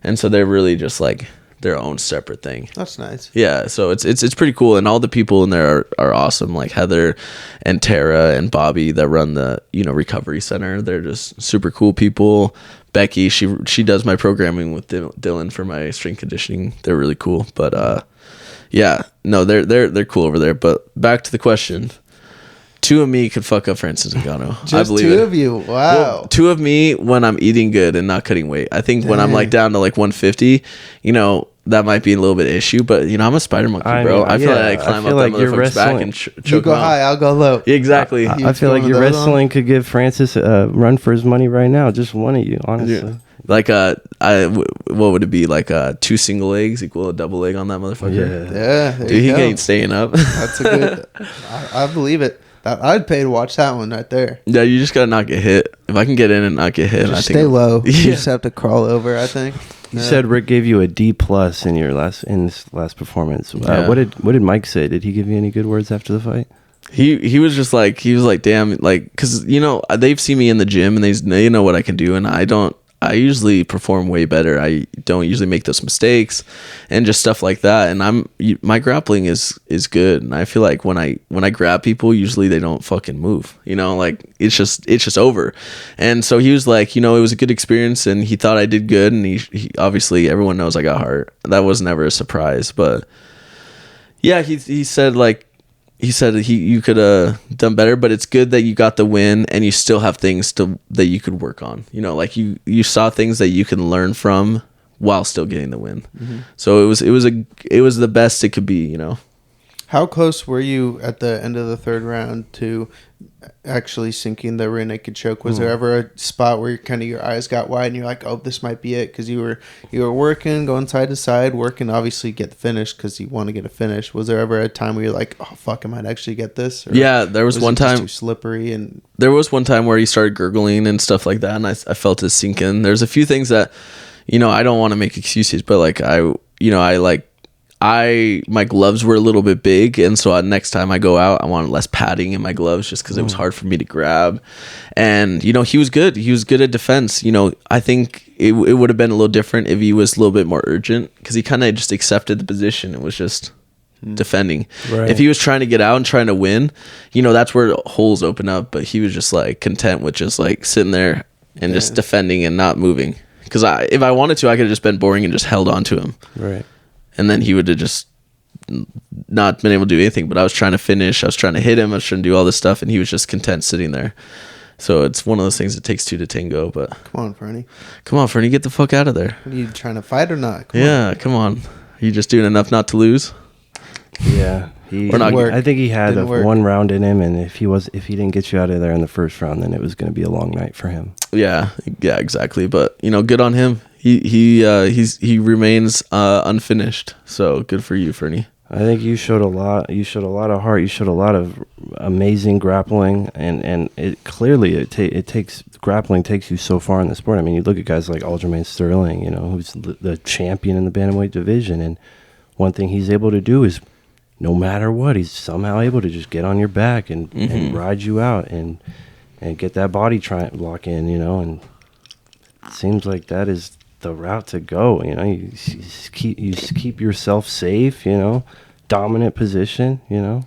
And so they're really just like their own separate thing. That's nice. Yeah, so it's pretty cool, and all the people in there are awesome. Like Heather and Tara and Bobby that run the recovery center. They're just super cool people. Becky, she does my programming with Dylan for my strength conditioning. They're really cool. But yeah, no, they're cool over there. But back to the question. 2 of me could fuck up Francis Ngannou. Just I believe 2 of you. Wow. Well, 2 of me when I'm eating good and not cutting weight. I think when I'm like down to like 150, that might be a little bit of issue, but I'm a spider monkey, bro. I feel like I climb up that motherfucker's back and choke you go him out. high, I'll go low. Exactly. I feel like your wrestling could give Francis a run for his money right now. Just one of you, honestly. Yeah. Like what would it be? Like 2 single legs equal a double leg on that motherfucker. Yeah. Dude, he ain't staying up. That's a good. I believe it. I'd pay to watch that one right there. Yeah, you just gotta not get hit. If I can get in and not get hit, Just I think stay low. Yeah. You just have to crawl over, I think. You said Rick gave you a D+ in this last performance. Yeah. What did Mike say? Did he give you any good words after the fight? He was just like, damn, like, because they've seen me in the gym and they know what I can do, and I usually perform way better. I don't usually make those mistakes and just stuff like that. And my grappling is good. And I feel like when I grab people, usually they don't fucking move, like it's just over. And so he was like, it was a good experience and he thought I did good. And he obviously everyone knows I got hurt. That was never a surprise, but yeah, he said like, you could have done better, but it's good that you got the win and you still have things that you could work on. Like you saw things that you can learn from while still getting the win. Mm-hmm. So it was the best it could be. How close were you at the end of the third round to actually sinking the rear naked choke? Was there ever a spot where kind of your eyes got wide and you're like, oh, this might be it? Because you were working, going side to side, working, obviously get the finish because you want to get a finish. Was there ever a time where you're like, oh, fuck, I might actually get this? Or yeah, there was one time. Too slippery and there was one time where he started gurgling and stuff like that, and I felt it sink in. There's a few things that, I don't want to make excuses, but like my gloves were a little bit big, and so next time I go out, I wanted less padding in my gloves just because it was hard for me to grab. And he was good. He was good at defense. I think it would have been a little different if he was a little bit more urgent, because he kind of just accepted the position and was just defending. Right. If he was trying to get out and trying to win, that's where holes open up. But he was just like content with just like sitting there and just defending and not moving. Because if I wanted to, I could have just been boring and just held on to him. Right. And then he would have just not been able to do anything. But I was trying to finish. I was trying to hit him. I was trying to do all this stuff. And he was just content sitting there. So it's one of those things that takes two to tango. But come on, Fernie. Get the fuck out of there. Are you trying to fight or not? Come on. Are you just doing enough not to lose? Yeah. I think he had one round in him. And if he didn't get you out of there in the first round, then it was going to be a long night for him. Yeah, exactly. But, good on him. He remains unfinished, so good for you, Fernie. I think you showed a lot. You showed a lot of heart. You showed a lot of amazing grappling, and it clearly grappling takes you so far in the sport. I mean, you look at guys like Aljamain Sterling, who's the champion in the bantamweight division, and one thing he's able to do is, no matter what, he's somehow able to just get on your back and ride you out and get that body lock in, and it seems like that is the route to go. You keep yourself safe, dominant position, Yeah,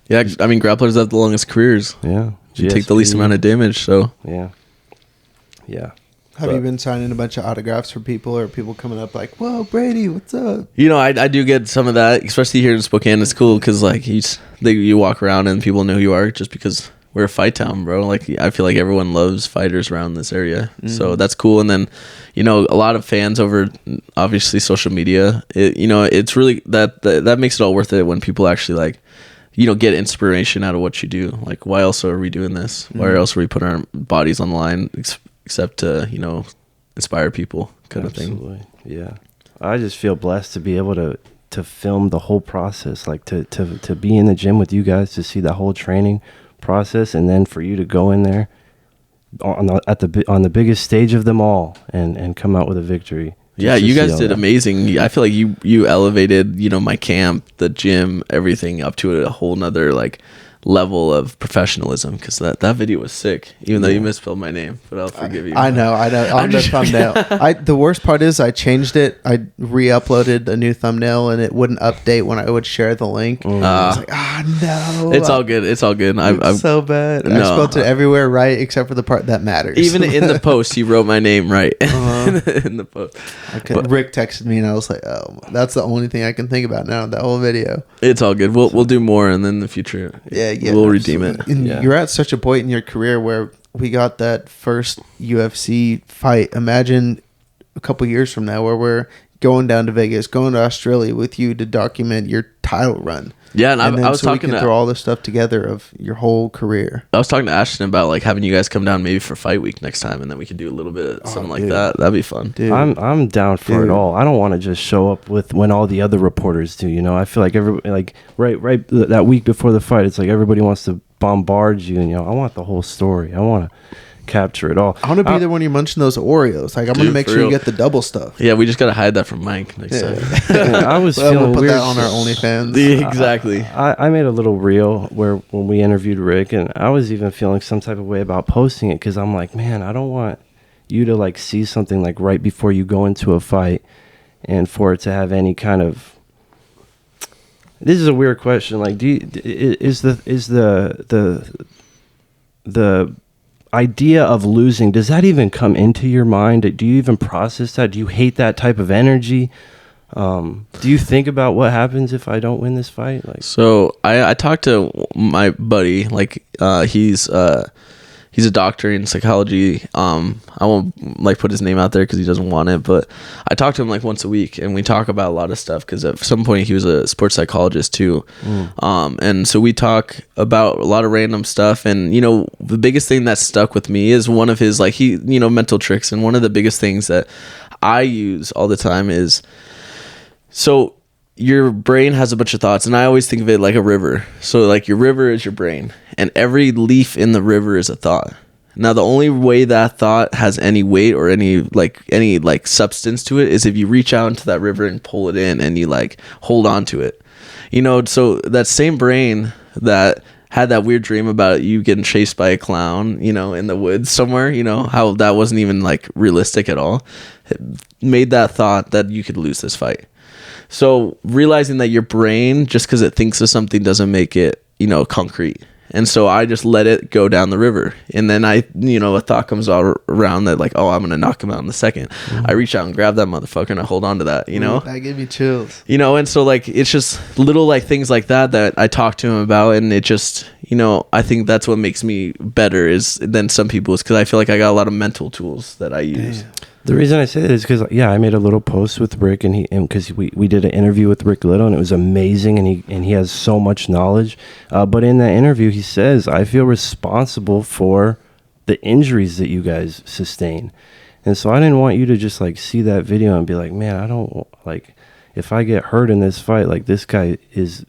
I mean, grapplers have the longest careers. Yeah. You take the least amount of damage, so. Yeah. Have you been signing a bunch of autographs for people, or people coming up like, whoa, Brady, what's up? I do get some of that, especially here in Spokane. It's cool because like you walk around and people know who you are just because we're a fight town, bro. Like I feel like everyone loves fighters around this area, so that's cool. And then, a lot of fans over obviously social media. It's really that makes it all worth it when people actually like, get inspiration out of what you do. Like, why else are we doing this? Why else are we putting our bodies online except to inspire people, kind of thing. Absolutely, yeah. I just feel blessed to be able to film the whole process, like to be in the gym with you guys, to see the whole training process, and then for you to go in there on the biggest stage of them all and come out with a victory. Yeah, you guys did amazing. I feel like you elevated my camp, the gym, everything up to a whole nother like level of professionalism, because that video was sick, even though you misspelled my name, but I'll forgive you. I know on the thumbnail. The worst part is I changed it. I re-uploaded a new thumbnail and it wouldn't update when I would share the link. I was like, no, it's all good. I'm so bad. I spelled it everywhere right except for the part that matters. Even in the post you wrote my name right. In the post. Rick texted me and I was like, oh, that's the only thing I can think about now, that whole video. It's all good. We'll do more, and then in the future we'll redeem it. And you're at such a point in your career where we got that first UFC fight. Imagine a couple years from now where we're going down to Vegas, going to Australia with you to document your title run. Yeah, and I was so talking we can throw all this stuff together of your whole career. I was talking to Ashton about like having you guys come down maybe for fight week next time, and then we could do a little bit of something like that. That'd be fun. Dude. I'm down for it all. I don't want to just show up with when all the other reporters do. You know, I feel like right that week before the fight, it's like everybody wants to bombard you, and you know, I want the whole story. I want to capture it all. I want to be there when you're munching those Oreos. Like I'm gonna make sure you get the double stuff. Yeah, we just gotta hide that from Mike next time. I was feeling we'll put weird. that on our OnlyFans. Yeah, exactly. I made a little reel when we interviewed Rick, and I was even feeling some type of way about posting it because I'm like, man, I don't want you to like see something like right before you go into a fight, and for it to have any kind of. This is a weird question. Like, is the idea of losing, does that even come into your mind? Do you even process that? Do you hate that type of energy? Do you think about what happens if I don't win this fight? Like, so I talked to my buddy, like he's a doctor in psychology. I won't like put his name out there because he doesn't want it, but I talk to him like once a week, and we talk about a lot of stuff because at some point he was a sports psychologist too. And so we talk about a lot of random stuff, and you know, the biggest thing that stuck with me is one of his like mental tricks, and one of the biggest things that I use all the time is, so your brain has a bunch of thoughts, and I always think of it like a river. So like your river is your brain, and every leaf in the river is a thought. Now the only way that thought has any weight or any substance to it is if you reach out into that river and pull it in, and you like hold on to it. You know, so that same brain that had that weird dream about you getting chased by a clown, you know, in the woods somewhere, you know, how that wasn't even like realistic at all, it made that thought that you could lose this fight. So realizing that your brain, just because it thinks of something, doesn't make it, you know, concrete. And so I just let it go down the river. And then a thought comes around that like, oh, I'm going to knock him out in the second. I reach out and grab that motherfucker, and I hold on to that, you know? That gave me chills. You know, and so like, it's just little like things like that I talk to him about. And it just, you know, I think that's what makes me better than some people, is because I feel like I got a lot of mental tools that I use. Damn. the reason I say that is because I made a little post with Rick, and because we did an interview with Rick Little, and it was amazing, and he has so much knowledge. But in that interview, he says, I feel responsible for the injuries that you guys sustain. And so I didn't want you to just like see that video and be like, man, I don't like, if I get hurt in this fight, like this guy is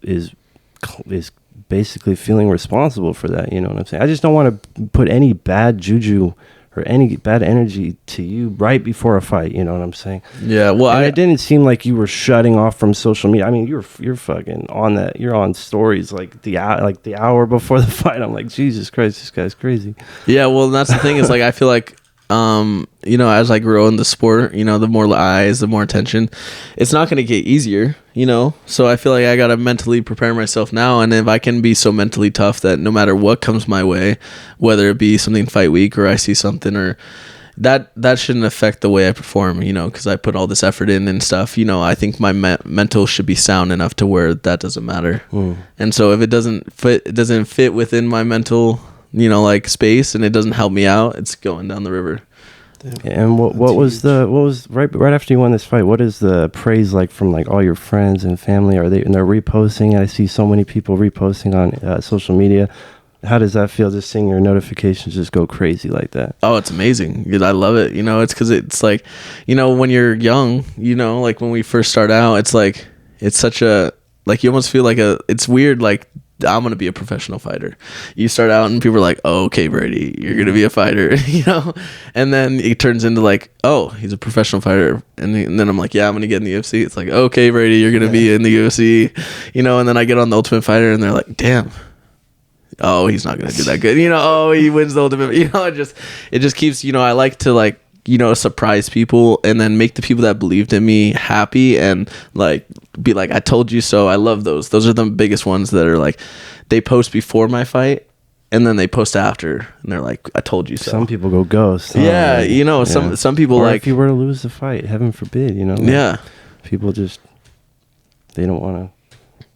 basically feeling responsible for that. You know what I'm saying? I just don't want to put any bad juju or any bad energy to you right before a fight. You know what I'm saying? Yeah. Well, it didn't seem like you were shutting off from social media. I mean, you're fucking on that. You're on stories like the hour before the fight. I'm like, Jesus Christ, this guy's crazy. Yeah. Well, that's the thing is like, I feel like, as I grow in the sport, the more eyes, the more attention, it's not going to get easier, so I feel like I got to mentally prepare myself now. And if I can be so mentally tough that no matter what comes my way, whether it be something fight week or I see something or that shouldn't affect the way I perform, because I put all this effort in and stuff, I think my mental should be sound enough to where that doesn't matter. And so if it doesn't fit within my mental like space, and it doesn't help me out, it's going down the river. And what was right after you won this fight, what is the praise like from like all your friends and family? They're reposting? I see so many people reposting on social media. How does that feel, just seeing your notifications just go crazy like that? Oh, it's amazing. I love it. It's because it's like, when you're young, like when we first start out, it's like, it's such a, like, you almost feel like it's weird, like, I'm going to be a professional fighter. You start out and people are like, oh, okay, Brady, you're going to be a fighter, and then it turns into like, oh, he's a professional fighter. And then I'm like, yeah, I'm going to get in the UFC. It's like, okay, Brady, you're going to be in the UFC, and then I get on the Ultimate Fighter and they're like, damn, oh, he's not going to do that good. Oh, he wins the Ultimate, it just keeps, I like to like, surprise people and then make the people that believed in me happy and like be like, I told you so. I love those are the biggest ones that are like, they post before my fight and then they post after and they're like, I told you so. Some people go ghost. Yeah, some people, or like, if you were to lose the fight, heaven forbid, yeah, people just, they don't want to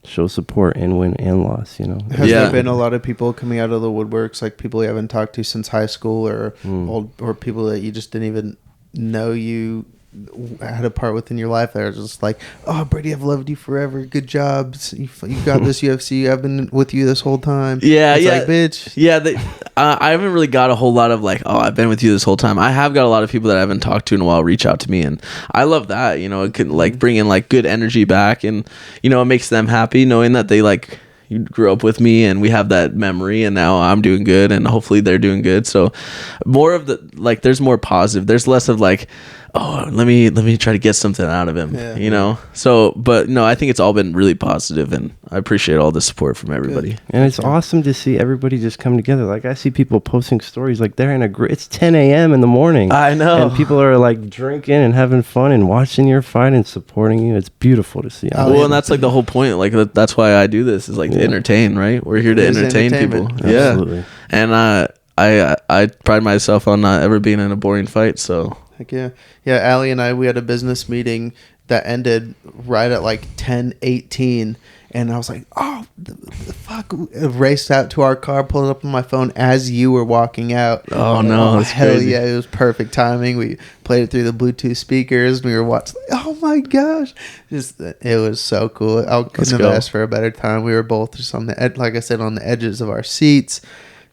show support and win and loss, Has there been a lot of people coming out of the woodworks, like people you haven't talked to since high school, or or people that you just didn't even know you had a part within your life that was just like, oh, Brady, I've loved you forever. Good job. You got this UFC. I've been with you this whole time. Yeah, it's yeah. like, bitch. Yeah, I haven't really got a whole lot of like, oh, I've been with you this whole time. I have got a lot of people that I haven't talked to in a while reach out to me, and I love that. You know, it could like bring in like good energy back, and you know, it makes them happy knowing that they like you grew up with me and we have that memory, and now I'm doing good and hopefully they're doing good. So more of the like, there's more positive. There's less of like, oh, let me try to get something out of him, you know? So, but no, I think it's all been really positive, and I appreciate all the support from everybody. Good. And it's awesome to see everybody just come together. Like I see people posting stories like they're in it's 10 a.m. in the morning. I know. And people are like drinking and having fun and watching your fight and supporting you. It's beautiful to see. Well, and that's like the whole point. Like that's why I do this, is like to entertain, right? We're here to entertain people. Absolutely. Yeah. And I pride myself on not ever being in a boring fight. So Heck yeah. Yeah, Allie and we had a business meeting that ended right at like 10:18, and I was like, oh, the fuck. I raced out to our car, pulled up on my phone as you were walking out. Oh, no. That's hell crazy. yeah. It was perfect timing. We played it through the Bluetooth speakers. We were watching. Oh, my gosh. It was so cool. I couldn't have asked for a better time. We were both just on the edge, like I said, on the edges of our seats.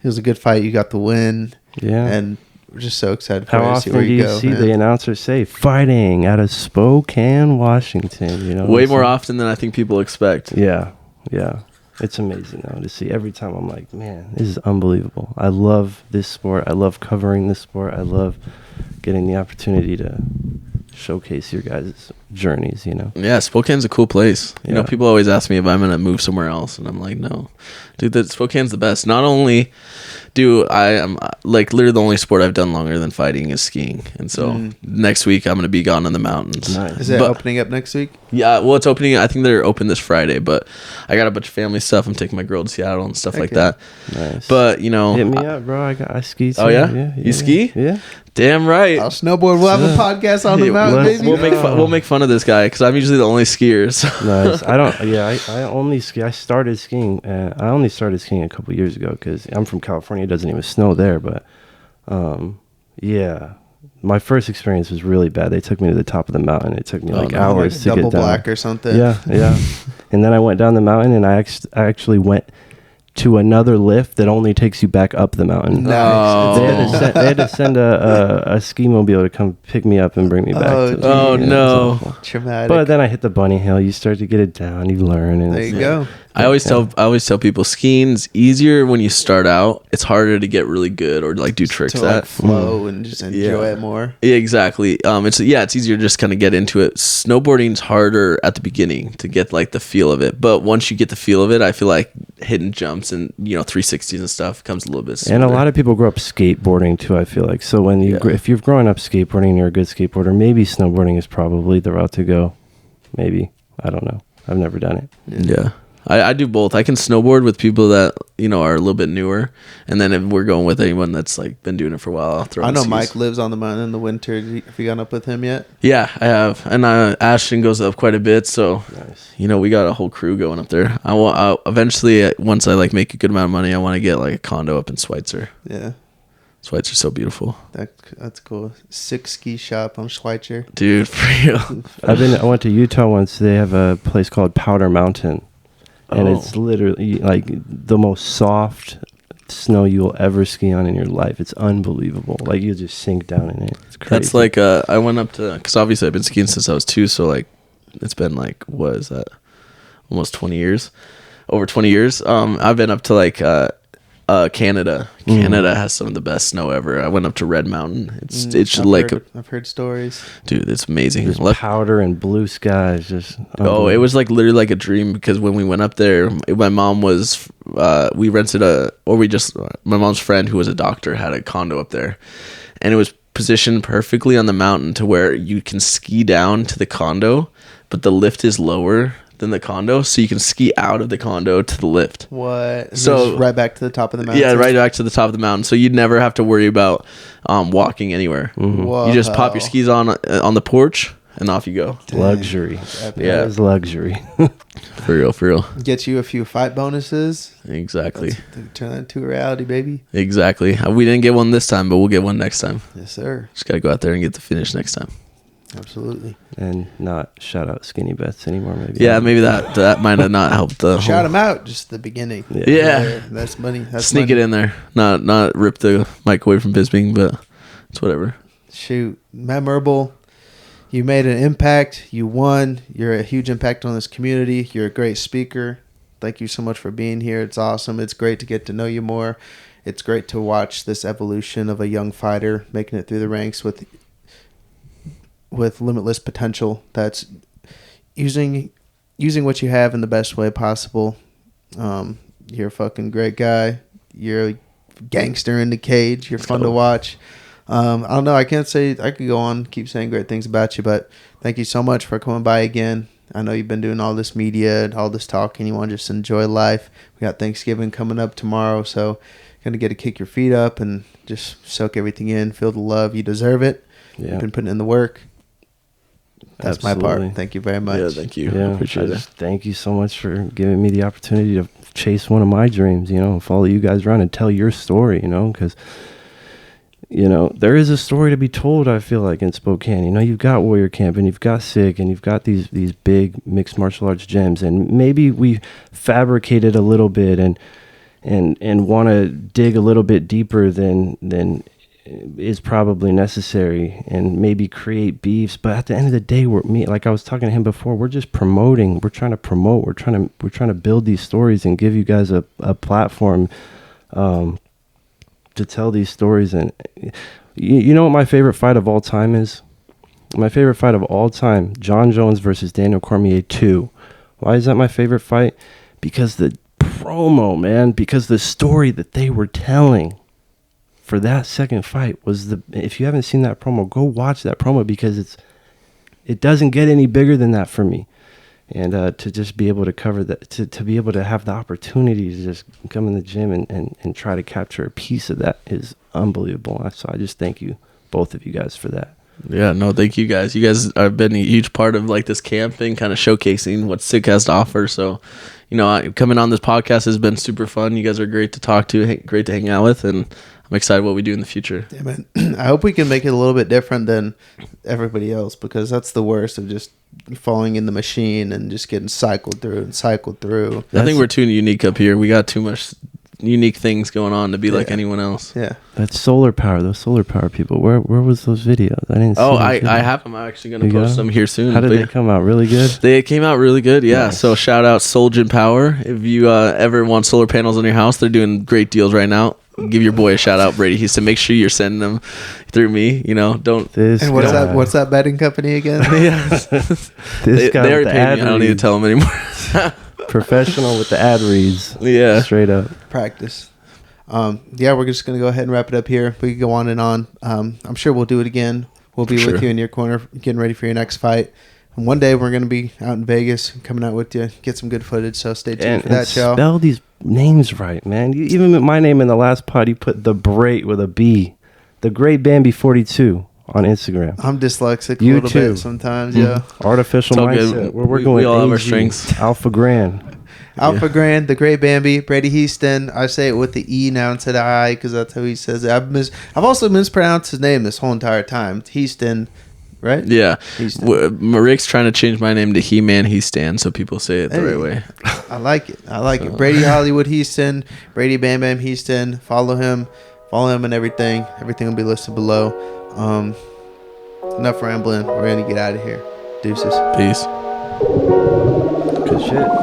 It was a good fight. You got the win. Yeah. And we're just so excited for How you to see often where do you you go. see man. the announcer say fighting out of Spokane, Washington? You know, way more often than I think people expect. Yeah, yeah. It's amazing though to see. Every time I'm like, man, this is unbelievable. I love this sport. I love covering this sport. I love getting the opportunity to showcase your guys' journeys, you know. Yeah, Spokane's a cool place. You know, Yeah. people always ask me if I'm gonna move somewhere else, and I'm like, no, dude. Spokane's the best. Not only do I am like literally the only sport I've done longer than fighting is skiing, and so next week I'm gonna be gone in the mountains. Nice. Is it But- opening up next week? Yeah, well, it's opening. I think they're open this Friday, but I got a bunch of family stuff. I'm taking my girl to Seattle and stuff like yeah. that. Nice. But you know, Hit me up, bro. I ski. Oh, too. yeah? You ski? Yeah. damn right. I'll snowboard. We'll have a podcast on the mountain, baby. We'll make fun of this guy because I'm usually the only skier. So. Nice. I only ski. I started skiing. I only started skiing a couple years ago because I'm from California. It doesn't even snow there. But yeah, my first experience was really bad. They took me to the top of the mountain. It took me hours to get double down. black or something. Yeah. And then I went down the mountain, and I actually went to another lift that only takes you back up the mountain. No. They had to send a ski mobile to come pick me up and bring me back. Oh, no. Traumatic. But then I hit the bunny hill. You start to get it down. You learn. And there you go. I always tell people skiing's easier when you start out. It's harder to get really good or like do tricks To at. like flow and just enjoy it more. Yeah, exactly. It's easier to just kind of get into it. Snowboarding's harder at the beginning to get like the feel of it, but once you get the feel of it, I feel like hitting jumps and 360s and stuff comes a little bit smoother. And a lot of people grow up skateboarding too, I feel like. So when if you're growing up skateboarding and you're a good skateboarder, maybe snowboarding is probably the route to go. Maybe. I don't know. I've never done it. Yeah. I do both. I can snowboard with people that are a little bit newer, and then if we're going with anyone that's like been doing it for a while, I'll throw. I know skis. Mike lives on the mountain in the winter. Have you gone up with him yet? Yeah, I have, and Ashton goes up quite a bit. So, Nice. we got a whole crew going up there. I want eventually, once I like make a good amount of money, I want to get like a condo up in Schweitzer. Yeah, Schweitzer's so beautiful, that's cool. 6 ski shop on Schweitzer. dude. For real. I went to Utah once. They have a place called Powder Mountain. And Oh. it's literally like the most soft snow you will ever ski on in your life. It's unbelievable. Like you just sink down in it. It's crazy. That's like I went up to, because obviously I've been skiing since I was 2, so like it's been like, what is that, almost 20 years, over 20 years. I've been up to like Canada. Canada has some of the best snow ever. I went up to Red Mountain. It's I've heard stories. dude, it's amazing. just powder and blue skies. Just Oh, it was like literally like a dream, because when we went up there, my mom was, we rented my mom's friend who was a doctor had a condo up there, and it was positioned perfectly on the mountain to where you can ski down to the condo, but the lift is lower than the condo, so you can ski out of the condo to the lift. What? So- Just right back to the top of the mountain. Yeah, right back to the top of the mountain, so you'd never have to worry about walking anywhere. Whoa. You just pop your skis on the porch and off you go. luxury. Yeah. That is luxury. For real. Get you a few fight bonuses. Exactly. Turn that into a reality, baby. Exactly. We didn't get one this time, but we'll get one next time. Yes, sir. Just gotta go out there and get the finish next time. Absolutely. And not shout out Skinny Bets anymore. Maybe. Yeah, maybe that might have not helped the Shout him out just the beginning. Yeah. That's money. That's sneak money. it in there. Not rip the mic away from Bisping, but it's whatever. Shoot, memorable. You made an impact. You won. You're a huge impact on this community. You're a great speaker. Thank you so much for being here. It's awesome. It's great to get to know you more. It's great to watch this evolution of a young fighter making it through the ranks with limitless potential. That's using what you have in the best way possible. You're a fucking great guy. You're a gangster in the cage. You're fun to watch. I don't know. I can't say I could go on keep saying great things about you, but thank you so much for coming by again. I know you've been doing all this media and all this talking. You want to just enjoy life. We got Thanksgiving coming up tomorrow, so you're gonna get to kick your feet up and just soak everything in. Feel the love. You deserve it. Yeah. You've been putting in the work. That's Absolutely. my part. Thank you very much. Yeah, thank you. Yeah, Appreciate it. thank you so much for giving me the opportunity to chase one of my dreams, and follow you guys around and tell your story, because, there is a story to be told, I feel like, in Spokane. You've got Warrior Camp and you've got SIG and you've got these big mixed martial arts gyms, and maybe we fabricated a little bit and want to dig a little bit deeper than is probably necessary, and maybe create beefs. But at the end of the day, like I was talking to him before, we're just promoting. We're trying to promote. We're trying to build these stories and give you guys a platform to tell these stories. And you know what my favorite fight of all time is? My favorite fight of all time, John Jones versus Daniel Cormier 2. Why is that my favorite fight? Because the promo, man, because the story that they were telling for that second fight was if you haven't seen that promo, go watch that promo, because it doesn't get any bigger than that for me. And to just be able to cover that, to be able to have the opportunity to just come in the gym and try to capture a piece of that is unbelievable. So I just thank you, both of you guys, for that. Yeah, no, thank you guys. You guys have been a huge part of like this camp thing, kind of showcasing what SIG has to offer. So, coming on this podcast has been super fun. You guys are great to talk to, great to hang out with, and I'm excited what we do in the future. Yeah, man. I hope we can make it a little bit different than everybody else, because that's the worst of just falling in the machine and just getting cycled through. I think we're too unique up here. We got too much unique things going on to be like anyone else. Yeah. That's solar power. Those solar power people. Where was those videos? I didn't see Oh, those I videos. have them. I'm actually going to post them here soon. How did they come out? Really good? They came out really good, yeah. Nice. So shout out Solgen Power. If you ever want solar panels on your house, they're doing great deals right now. Give your boy a shout out, Brady Hiestand. Make sure you're sending them through me. Don't. This And guy. what's that betting company again? Yeah. This they guy with already the paid ad me. I don't need to reads. tell them anymore. Professional with the ad reads. Yeah. Straight up. Practice. We're just gonna go ahead and wrap it up here. We could go on and on. I'm sure we'll do it again. We'll be with you in your corner, getting ready for your next fight. And one day we're gonna be out in Vegas, coming out with you, get some good footage. So stay tuned for that, y'all. Spell these names right, man. You even with my name in the last pod, you put the Brait with a B. The Great Bambi 42 on Instagram. I'm dyslexic a You little too. bit sometimes. Yeah. Artificial It's all mindset. good. We're working We with all have our AG, strengths. Alpha Grand. Alpha Grand, the Great Bambi, Brady Hiestand. I say it with the E now instead of I, because that's how he says it. I've also mispronounced his name this whole entire time. Hiestand, right? Yeah. Hiestand. Rick's trying to change my name to He-Man Hiestand, so people say it the Hey. right way. I like it. Brady Hollywood Hiestand, Brady Bam Bam Hiestand. Follow him and everything. Everything will be listed below. Enough rambling. We're gonna get out of here. Deuces. Peace. Good shit.